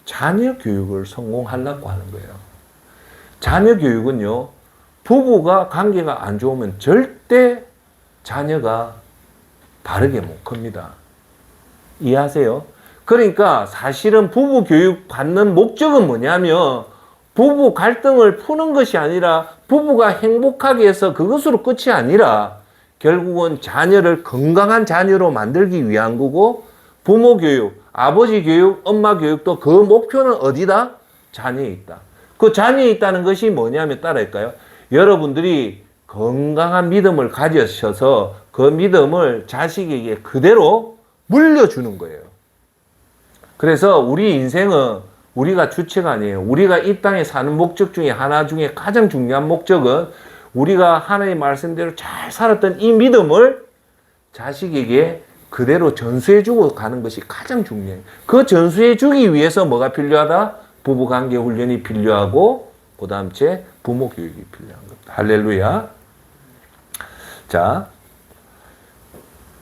자녀 교육을 성공하려고 하는 거예요. 자녀 교육은요. 부부가 관계가 안 좋으면 절대 자녀가 바르게 못 큽니다. 이해하세요? 그러니까 사실은 부부 교육 받는 목적은 뭐냐면 부부 갈등을 푸는 것이 아니라 부부가 행복하게 해서 그것으로 끝이 아니라 결국은 자녀를 건강한 자녀로 만들기 위한 거고 부모 교육, 아버지 교육, 엄마 교육도 그 목표는 어디다? 자녀에 있다. 그 자녀에 있다는 것이 뭐냐면 따라할까요? 여러분들이 건강한 믿음을 가지셔서 그 믿음을 자식에게 그대로 물려주는 거예요. 그래서 우리 인생은 우리가 주체가 아니에요. 우리가 이 땅에 사는 목적 중에 하나 중에 가장 중요한 목적은 우리가 하나님의 말씀대로 잘 살았던 이 믿음을 자식에게 그대로 전수해주고 가는 것이 가장 중요해요. 그 전수해주기 위해서 뭐가 필요하다? 부부관계 훈련이 필요하고 그 다음 째 부모 교육이 필요한 겁니다. 할렐루야. 자,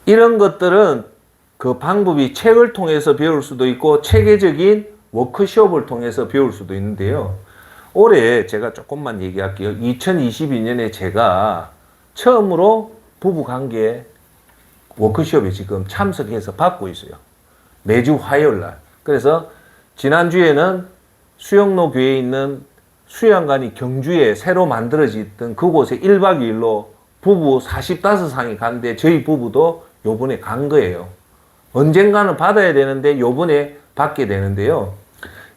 이런 것들은 그 방법이 책을 통해서 배울 수도 있고 체계적인 워크숍을 통해서 배울 수도 있는데요. 올해 제가 조금만 얘기할게요. 2022년에 제가 처음으로 부부관계 워크숍에 지금 참석해서 받고 있어요. 매주 화요일 날. 그래서 지난주에는 수영로 교회에 있는 수양관이 경주에 새로 만들어졌던 그곳에 1박 2일로 부부 45상이 갔는데 저희 부부도 요번에 간 거예요. 언젠가는 받아야 되는데 요번에 받게 되는데요.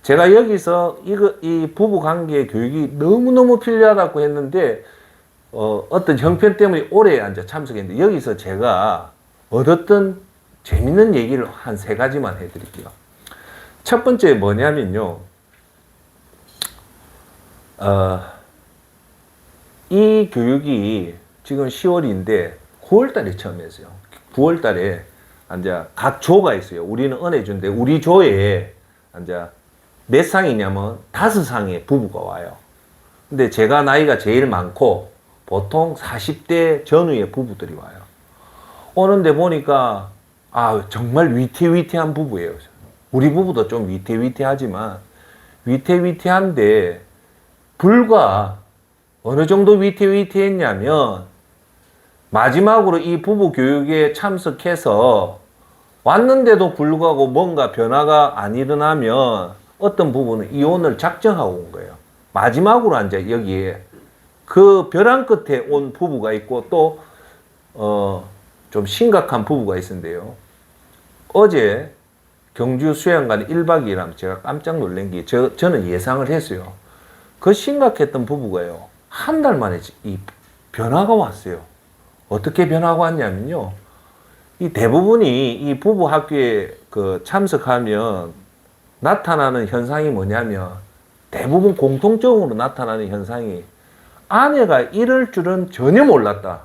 제가 여기서 이 부부관계 교육이 너무너무 필요하다고 했는데 어떤 형편 때문에 올해 앉아 참석했는데 여기서 제가 얻었던 재밌는 얘기를 한 세 가지만 해드릴게요. 첫 번째 뭐냐면요. 이 교육이 지금 10월인데 9월 달에 처음 했어요. 9월 달에 이제 각 조가 있어요. 우리는 은혜주인데 우리 조에 이제 몇 상이냐면 5상의 부부가 와요. 근데 제가 나이가 제일 많고 보통 40대 전후의 부부들이 와요. 오는데 보니까 정말 위태위태한 부부예요. 우리 부부도 좀 위태위태하지만 위태위태한데 불과 어느 정도 위태위태했냐면 마지막으로 이 부부 교육에 참석해서 왔는데도 불구하고 뭔가 변화가 안 일어나면 어떤 부분은 이혼을 작정하고 온 거예요. 마지막으로 앉아 여기에 그 벼랑 끝에 온 부부가 있고 또 좀 심각한 부부가 있었는데요. 어제 경주 수양관에 1박 2일 하면 제가 깜짝 놀란 게 저는 예상을 했어요. 그 심각했던 부부가요. 한 달 만에 이 변화가 왔어요. 어떻게 변화가 왔냐면요. 이 대부분이 이 부부 학교에 그 참석하면 나타나는 현상이 뭐냐면 대부분 공통적으로 나타나는 현상이 아내가 이럴 줄은 전혀 몰랐다.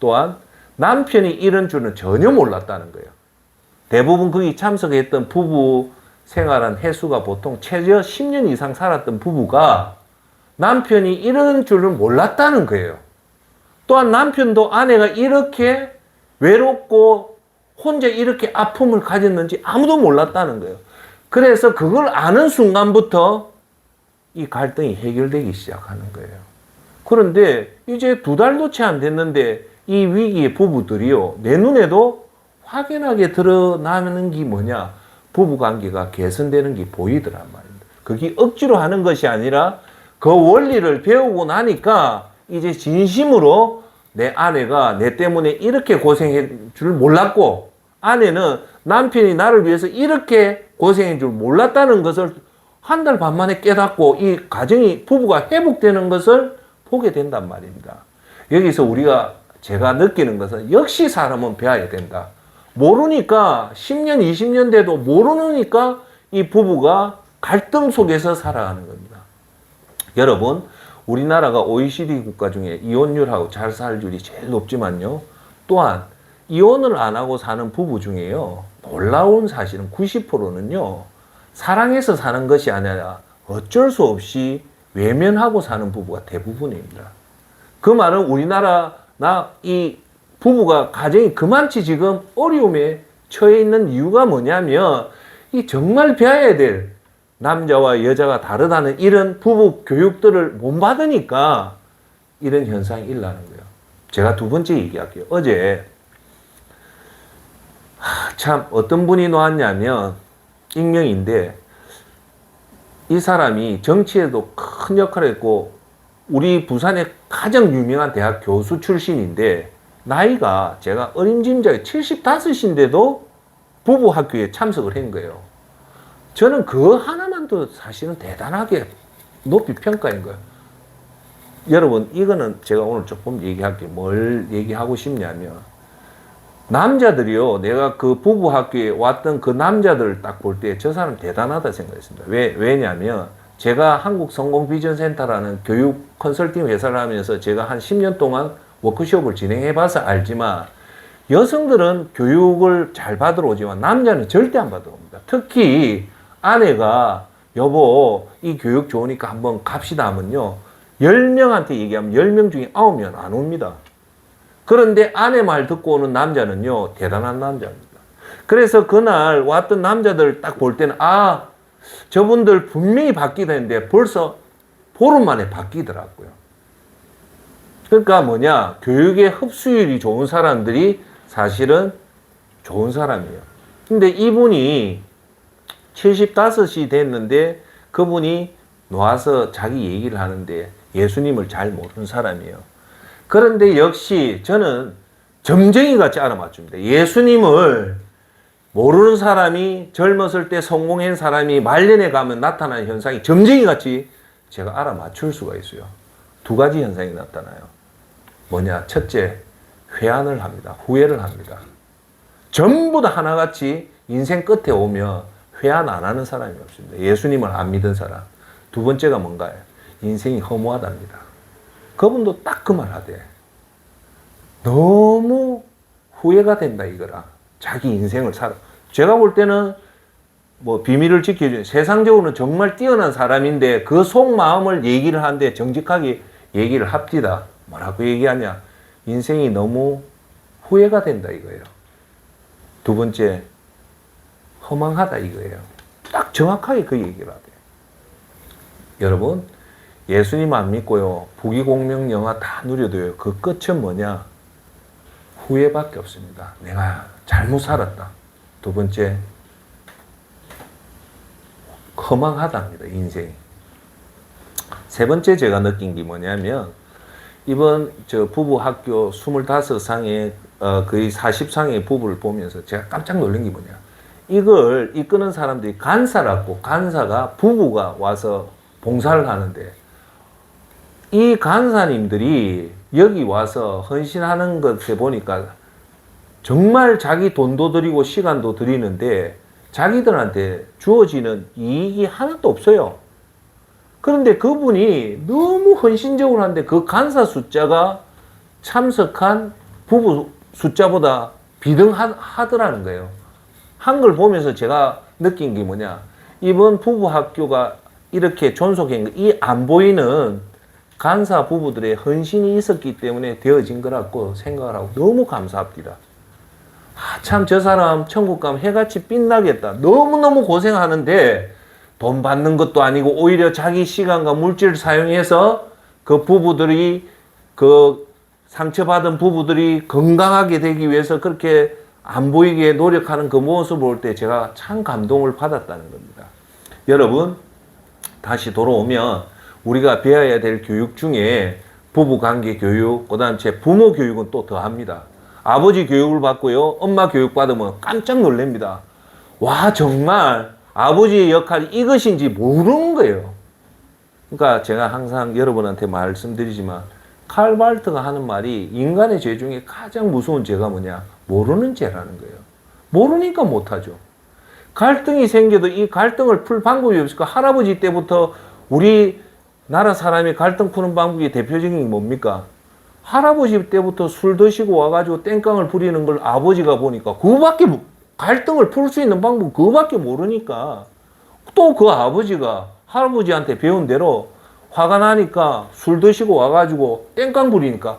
또한 남편이 이런 줄은 전혀 몰랐다는 거예요. 대부분 거기 참석했던 부부 생활한 횟수가 보통 최저 10년 이상 살았던 부부가 남편이 이런 줄은 몰랐다는 거예요. 또한 남편도 아내가 이렇게 외롭고 혼자 이렇게 아픔을 가졌는지 아무도 몰랐다는 거예요. 그래서 그걸 아는 순간부터 이 갈등이 해결되기 시작하는 거예요. 그런데 이제 2달도 채 안 됐는데 이 위기의 부부들이요, 내 눈에도 확연하게 드러나는 게 뭐냐? 부부관계가 개선되는 게 보이더란 말입니다. 그게 억지로 하는 것이 아니라 그 원리를 배우고 나니까 이제 진심으로 내 아내가 내 때문에 이렇게 고생할 줄 몰랐고 아내는 남편이 나를 위해서 이렇게 고생할 줄 몰랐다는 것을 한 달 반 만에 깨닫고 이 가정이 부부가 회복되는 것을 보게 된단 말입니다. 여기서 제가 느끼는 것은 역시 사람은 배워야 된다. 모르니까 10년, 20년 돼도 모르니까 이 부부가 갈등 속에서 살아가는 겁니다. 여러분, 우리나라가 OECD 국가 중에 이혼율하고 잘 살률이 제일 높지만요. 또한 이혼을 안 하고 사는 부부 중에요. 놀라운 사실은 90%는요. 사랑해서 사는 것이 아니라 어쩔 수 없이 외면하고 사는 부부가 대부분입니다. 그 말은 우리나라나 이 부부가 가정이 그만치 지금 어려움에 처해 있는 이유가 뭐냐면 이 정말 배워야 될 남자와 여자가 다르다는 이런 부부 교육들을 못 받으니까 이런 현상이 일어나는 거예요. 제가 2번째 얘기할게요. 어제 참 어떤 분이 나왔냐면 익명인데 이 사람이 정치에도 큰 역할을 했고 우리 부산의 가장 유명한 대학 교수 출신인데 나이가 제가 어림짐작에 75인데도 부부 학교에 참석을 한 거예요. 저는 그 하나만도 사실은 대단하게 높이 평가한 거예요. 여러분, 이거는 제가 오늘 조금 얘기할게요. 뭘 얘기하고 싶냐면 남자들이요, 내가 그 부부 학교에 왔던 그 남자들을 딱 볼 때 저 사람 대단하다 생각했습니다. 왜냐면 제가 한국성공비전센터라는 교육 컨설팅 회사를 하면서 제가 한 10년 동안 워크숍을 진행해 봐서 알지만 여성들은 교육을 잘 받으러 오지만 남자는 절대 안 받으러 옵니다. 특히 아내가 여보 이 교육 좋으니까 한번 갑시다 하면요. 10명한테 얘기하면 10명 중에 9명 안 옵니다. 그런데 아내 말 듣고 오는 남자는요. 대단한 남자입니다. 그래서 그날 왔던 남자들 딱 볼 때는 저분들 분명히 바뀌다 했는데 벌써 보름 만에 바뀌더라고요. 그러니까 뭐냐, 교육의 흡수율이 좋은 사람들이 사실은 좋은 사람이에요. 근데 이분이 75이 됐는데 그분이 나와서 자기 얘기를 하는데 예수님을 잘 모르는 사람이에요. 그런데 역시 저는 점쟁이 같이 알아맞춥니다. 예수님을 모르는 사람이 젊었을 때 성공한 사람이 말년에 가면 나타나는 현상이 점쟁이 같이 제가 알아맞출 수가 있어요. 2가지 현상이 나타나요. 뭐냐? 첫째, 회한을 합니다. 후회를 합니다. 전부 다 하나같이 인생 끝에 오면 회한 안 하는 사람이 없습니다. 예수님을 안 믿은 사람. 2번째가 뭔가요? 인생이 허무하답니다. 그분도 딱 그 말 하대. 너무 후회가 된다 이거라. 자기 인생을 살아. 제가 볼 때는 뭐 비밀을 지켜주는 세상적으로는 정말 뛰어난 사람인데 그 속마음을 얘기를 하는데 정직하게 얘기를 합디다. 뭐라고 얘기하냐? 인생이 너무 후회가 된다 이거예요. 2번째, 허망하다 이거예요. 딱 정확하게 그 얘기를 하대요. 여러분, 예수님 안 믿고요. 부귀공명 영화 다 누려도요. 그 끝은 뭐냐? 후회밖에 없습니다. 내가 잘못 살았다. 2번째, 허망하답니다. 인생이. 세 번째 제가 느낀 게 뭐냐면, 이번 저 부부 학교 25상의 거의 40상의 부부를 보면서 제가 깜짝 놀란 게 뭐냐. 이걸 이끄는 사람들이 간사라고, 간사가 부부가 와서 봉사를 하는데, 이 간사님들이 여기 와서 헌신하는 것에 보니까 정말 자기 돈도 들이고 시간도 들이는데 자기들한테 주어지는 이익이 하나도 없어요. 그런데 그분이 너무 헌신적으로 하는데 그 간사 숫자가 참석한 부부 숫자보다 비등하더라는 거예요. 한 걸 보면서 제가 느낀 게 뭐냐. 이번 부부 학교가 이렇게 존속한 거, 이 안 보이는 간사 부부들의 헌신이 있었기 때문에 되어진 거라고 생각을 하고 너무 감사합니다. 참 저 사람 천국 가면 해같이 빛나겠다. 너무너무 고생하는데 돈 받는 것도 아니고 오히려 자기 시간과 물질을 사용해서 그 부부들이, 그 상처받은 부부들이 건강하게 되기 위해서 그렇게 안 보이게 노력하는 그 모습을 볼 때 제가 참 감동을 받았다는 겁니다. 여러분, 다시 돌아오면 우리가 배워야 될 교육 중에 부부관계 교육, 그 다음 제 부모 교육은 또 더합니다. 아버지 교육을 받고요, 엄마 교육 받으면 깜짝 놀랍니다. 와, 정말 아버지의 역할이 이것인지 모르는 거예요. 그러니까 제가 항상 여러분한테 말씀드리지만, 칼 발트가 하는 말이 인간의 죄 중에 가장 무서운 죄가 뭐냐? 모르는 죄라는 거예요. 모르니까 못하죠. 갈등이 생겨도 이 갈등을 풀 방법이 없을까? 할아버지 때부터 우리 나라 사람이 갈등 푸는 방법이 대표적인 게 뭡니까? 할아버지 때부터 술 드시고 와가지고 땡깡을 부리는 걸 아버지가 보니까 그거밖에, 갈등을 풀 수 있는 방법 그거밖에 모르니까 또 그 아버지가 할아버지한테 배운 대로 화가 나니까 술 드시고 와가지고 땡깡 부리니까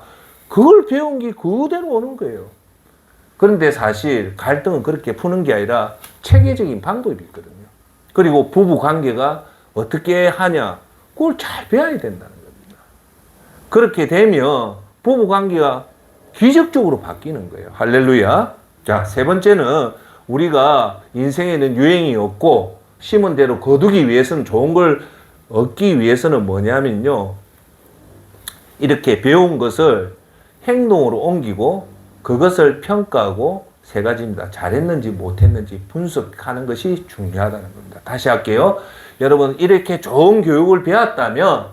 그걸 배운 게 그대로 오는 거예요. 그런데 사실 갈등은 그렇게 푸는 게 아니라 체계적인 방법이 있거든요. 그리고 부부 관계가 어떻게 하냐, 그걸 잘 배워야 된다는 겁니다. 그렇게 되면 부부 관계가 기적적으로 바뀌는 거예요. 할렐루야. 자, 세 번째는 우리가 인생에는 유행이 없고 심은 대로 거두기 위해서는, 좋은 걸 얻기 위해서는 뭐냐면요, 이렇게 배운 것을 행동으로 옮기고 그것을 평가하고, 세 가지입니다. 잘했는지 못했는지 분석하는 것이 중요하다는 겁니다. 다시 할게요. 여러분, 이렇게 좋은 교육을 배웠다면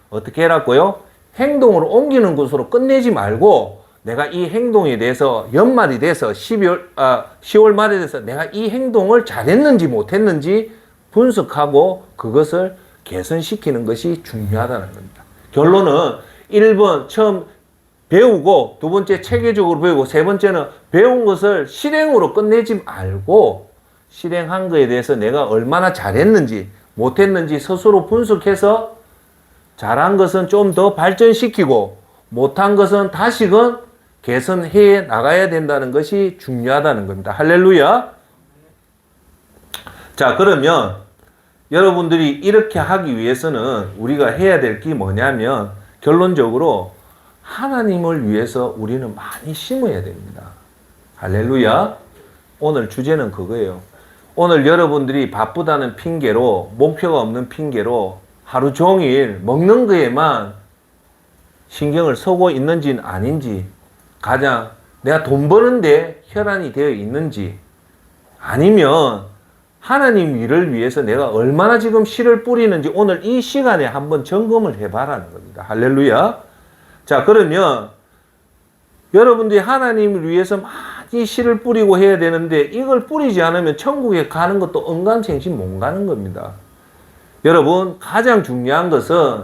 어떻게 해라고요? 행동으로 옮기는 것으로 끝내지 말고, 내가 이 행동에 대해서 연말이 돼서 10월 말에 돼서 내가 이 행동을 잘했는지 못했는지 분석하고 그것을 개선시키는 것이 중요하다는 겁니다. 결론은 1번 처음 배우고, 두 번째 체계적으로 배우고, 세 번째는 배운 것을 실행으로 끝내지 말고 실행한 거에 대해서 내가 얼마나 잘했는지 못했는지 스스로 분석해서 잘한 것은 좀 더 발전시키고 못한 것은 다시금 개선해 나가야 된다는 것이 중요하다는 겁니다. 할렐루야. 자, 그러면 여러분들이 이렇게 하기 위해서는 우리가 해야 될 게 뭐냐면, 결론적으로 하나님을 위해서 우리는 많이 심어야 됩니다. 할렐루야. 오늘 주제는 그거예요. 오늘 여러분들이 바쁘다는 핑계로, 목표가 없는 핑계로 하루 종일 먹는 거에만 신경을 쓰고 있는지는 아닌지, 가장 내가 돈 버는데 혈안이 되어 있는지, 아니면 하나님 일을 위해서 내가 얼마나 지금 씨를 뿌리는지 오늘 이 시간에 한번 점검을 해봐라는 겁니다. 할렐루야. 자, 그러면 여러분들이 하나님을 위해서 많이 씨를 뿌리고 해야 되는데, 이걸 뿌리지 않으면 천국에 가는 것도 언감생심 못 가는 겁니다. 여러분, 가장 중요한 것은,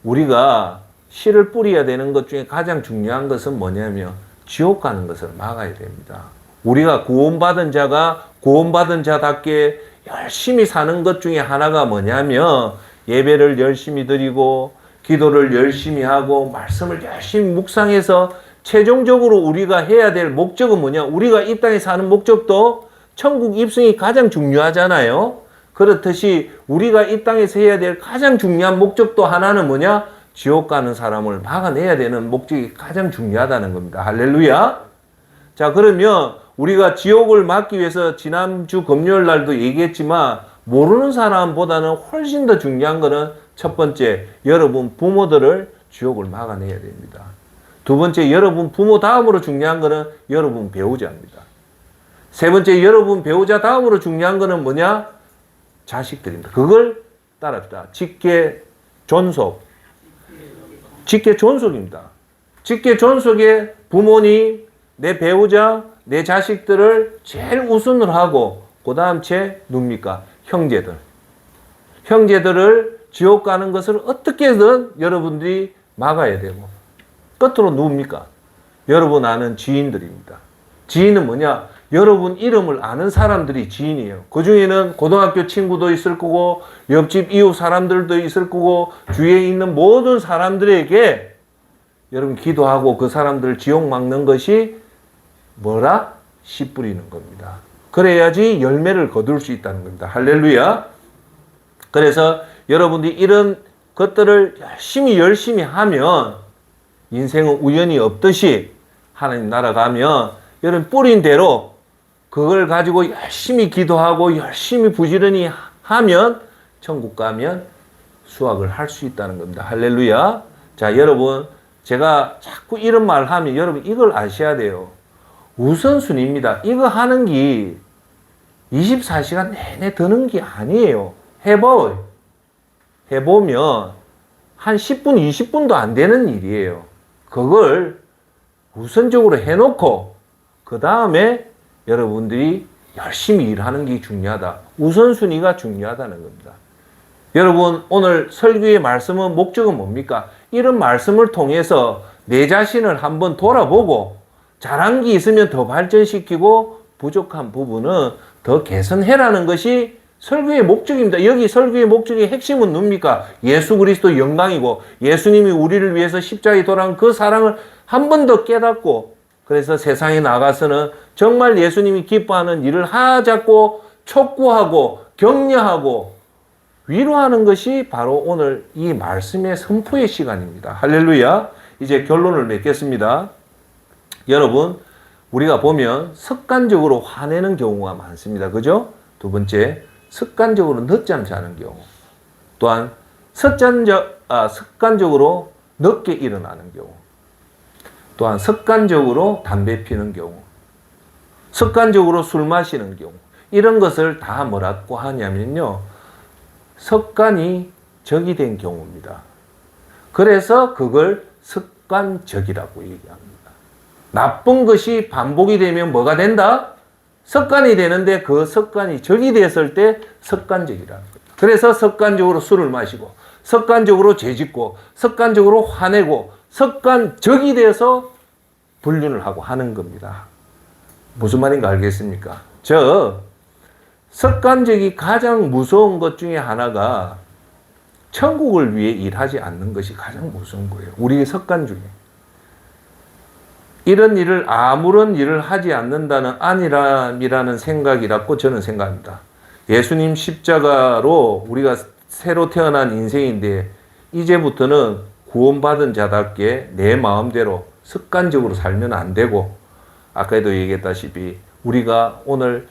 우리가 씨를 뿌려야 되는 것 중에 가장 중요한 것은 뭐냐면 지옥 가는 것을 막아야 됩니다. 우리가 구원받은 자가 구원받은 자답게 열심히 사는 것 중에 하나가 뭐냐면, 예배를 열심히 드리고 기도를 열심히 하고 말씀을 열심히 묵상해서, 최종적으로 우리가 해야 될 목적은 뭐냐? 우리가 이 땅에 사는 목적도 천국 입성이 가장 중요하잖아요. 그렇듯이 우리가 이 땅에서 해야 될 가장 중요한 목적도 하나는 뭐냐? 지옥 가는 사람을 막아내야 되는 목적이 가장 중요하다는 겁니다. 할렐루야. 자, 그러면 우리가 지옥을 막기 위해서 지난주 금요일 날도 얘기했지만, 모르는 사람보다는 훨씬 더 중요한 거는 첫 번째, 여러분 부모들을 지옥을 막아내야 됩니다. 두 번째, 여러분 부모 다음으로 중요한 거는 여러분 배우자입니다. 세 번째, 여러분 배우자 다음으로 중요한 거는 뭐냐? 자식들입니다. 그걸 따릅시다. 직계 존속. 직계 존속입니다. 직계 존속에 부모님, 내 배우자, 내 자식들을 제일 우선으로 하고 그 다음 채 누굽니까? 형제들. 형제들을 지옥 가는 것을 어떻게든 여러분들이 막아야 되고 끝으로 누굽니까? 여러분 아는 지인들입니다. 지인은 뭐냐? 여러분 이름을 아는 사람들이 지인이에요. 그 중에는 고등학교 친구도 있을 거고 옆집 이웃 사람들도 있을 거고 주위에 있는 모든 사람들에게 여러분 기도하고 그 사람들 지옥 막는 것이 뭐라? 씨 뿌리는 겁니다. 그래야지 열매를 거둘 수 있다는 겁니다. 할렐루야. 그래서 여러분들이 이런 것들을 열심히 하면 인생은 우연이 없듯이 하나님 나라 가면 여러분 뿌린 대로 그걸 가지고 열심히 기도하고 열심히 부지런히 하면 천국 가면 수확을 할 수 있다는 겁니다. 할렐루야. 자, 여러분 제가 자꾸 이런 말 하면 여러분 이걸 아셔야 돼요. 우선순위입니다. 이거 하는 게 24시간 내내 드는 게 아니에요. 해보면 한 10분, 20분도 안 되는 일이에요. 그걸 우선적으로 해놓고 그 다음에 여러분들이 열심히 일하는 게 중요하다. 우선순위가 중요하다는 겁니다. 여러분 오늘 설교의 말씀은 목적은 뭡니까? 이런 말씀을 통해서 내 자신을 한번 돌아보고 잘한 게 있으면 더 발전시키고 부족한 부분은 더 개선해라는 것이 설교의 목적입니다. 여기 설교의 목적의 핵심은 뭡니까? 예수 그리스도 영광이고 예수님이 우리를 위해서 십자가에 돌아온 그 사랑을 한 번 더 깨닫고 그래서 세상에 나가서는 정말 예수님이 기뻐하는 일을 하자고 촉구하고 격려하고 위로하는 것이 바로 오늘 이 말씀의 선포의 시간입니다. 할렐루야. 이제 결론을 맺겠습니다. 여러분 우리가 보면 습관적으로 화내는 경우가 많습니다. 그죠? 두 번째, 습관적으로 늦잠 자는 경우. 또한 습관적으로 늦게 일어나는 경우. 또한 습관적으로 담배 피는 경우. 습관적으로 술 마시는 경우. 이런 것을 다 뭐라고 하냐면요. 습관이 적이 된 경우입니다. 그래서 그걸 습관적이라고 얘기합니다. 나쁜 것이 반복이 되면 뭐가 된다? 습관이 되는데 그 습관이 적이 됐을 때 습관적이라는 거예요. 그래서 습관적으로 술을 마시고 습관적으로 죄짓고 습관적으로 화내고 습관적이 돼서 불륜을 하고 하는 겁니다. 무슨 말인가 알겠습니까? 습관적이 가장 무서운 것 중에 하나가 천국을 위해 일하지 않는 것이 가장 무서운 거예요. 우리의 습관 중에. 이런 일을 아무런 일을 하지 않는다는 안일함이라는 생각이라고 저는 생각합니다. 예수님 십자가로 우리가 새로 태어난 인생인데 이제부터는 구원받은 자답게 내 마음대로 습관적으로 살면 안 되고 아까도 얘기했다시피 우리가 오늘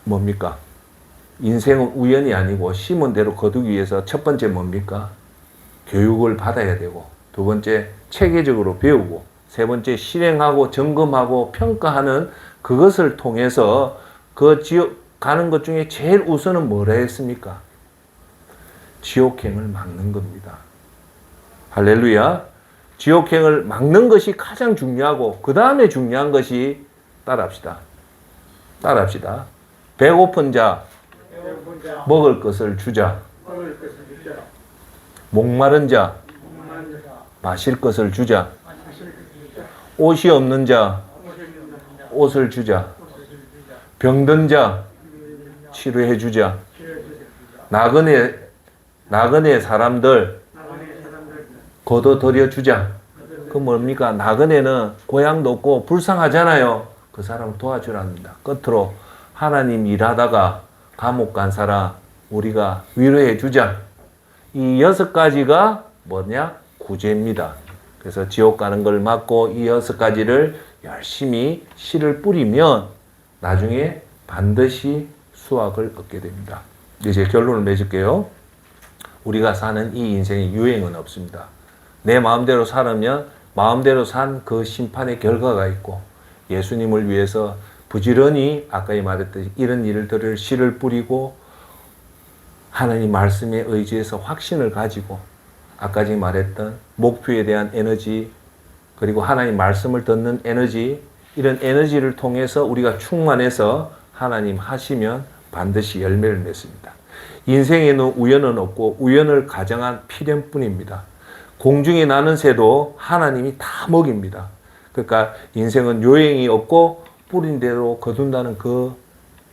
뭡니까? 인생은 우연이 아니고 심은 대로 거두기 위해서 첫 번째 뭡니까? 교육을 받아야 되고 두 번째 체계적으로 배우고 세 번째 실행하고 점검하고 평가하는 그것을 통해서 그 지옥 가는 것 중에 제일 우선은 뭐라 했습니까? 지옥행을 막는 겁니다. 할렐루야. 지옥행을 막는 것이 가장 중요하고 그 다음에 중요한 것이 따라합시다. 배고픈 자 먹을 것을 주자. 목마른 자 마실 것을 주자. 옷이 없는 자 옷을 주자. 병든 자 치료해 주자. 나그네 사람들 거둬들여 주자. 그 뭡니까? 나그네는 고향도 없고 불쌍하잖아요. 그 사람을 도와주랍니다. 끝으로 하나님 일하다가 감옥 간 사람 우리가 위로해 주자. 이 6가지가 뭐냐? 구제입니다. 그래서 지옥 가는 걸 막고 이 6가지를 열심히 씨를 뿌리면 나중에 반드시 수확을 얻게 됩니다. 이제 결론을 맺을게요. 우리가 사는 이 인생의 유행은 없습니다. 내 마음대로 살면 마음대로 산 그 심판의 결과가 있고, 예수님을 위해서 부지런히 아까 말했듯이 이런 일들을 씨를 뿌리고 하나님 말씀에 의지해서 확신을 가지고 아까 말했던 목표에 대한 에너지, 그리고 하나님 말씀을 듣는 에너지, 이런 에너지를 통해서 우리가 충만해서 하나님 하시면 반드시 열매를 맺습니다. 인생에는 우연은 없고 우연을 가정한 필연뿐입니다. 공중에 나는 새도 하나님이 다 먹입니다. 그러니까 인생은 요행이 없고 뿌린 대로 거둔다는 그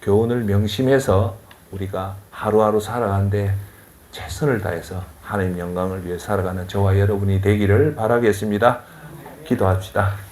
교훈을 명심해서 우리가 하루하루 살아가는데 최선을 다해서 하나님 영광을 위해 살아가는 저와 여러분이 되기를 바라겠습니다. 기도합시다.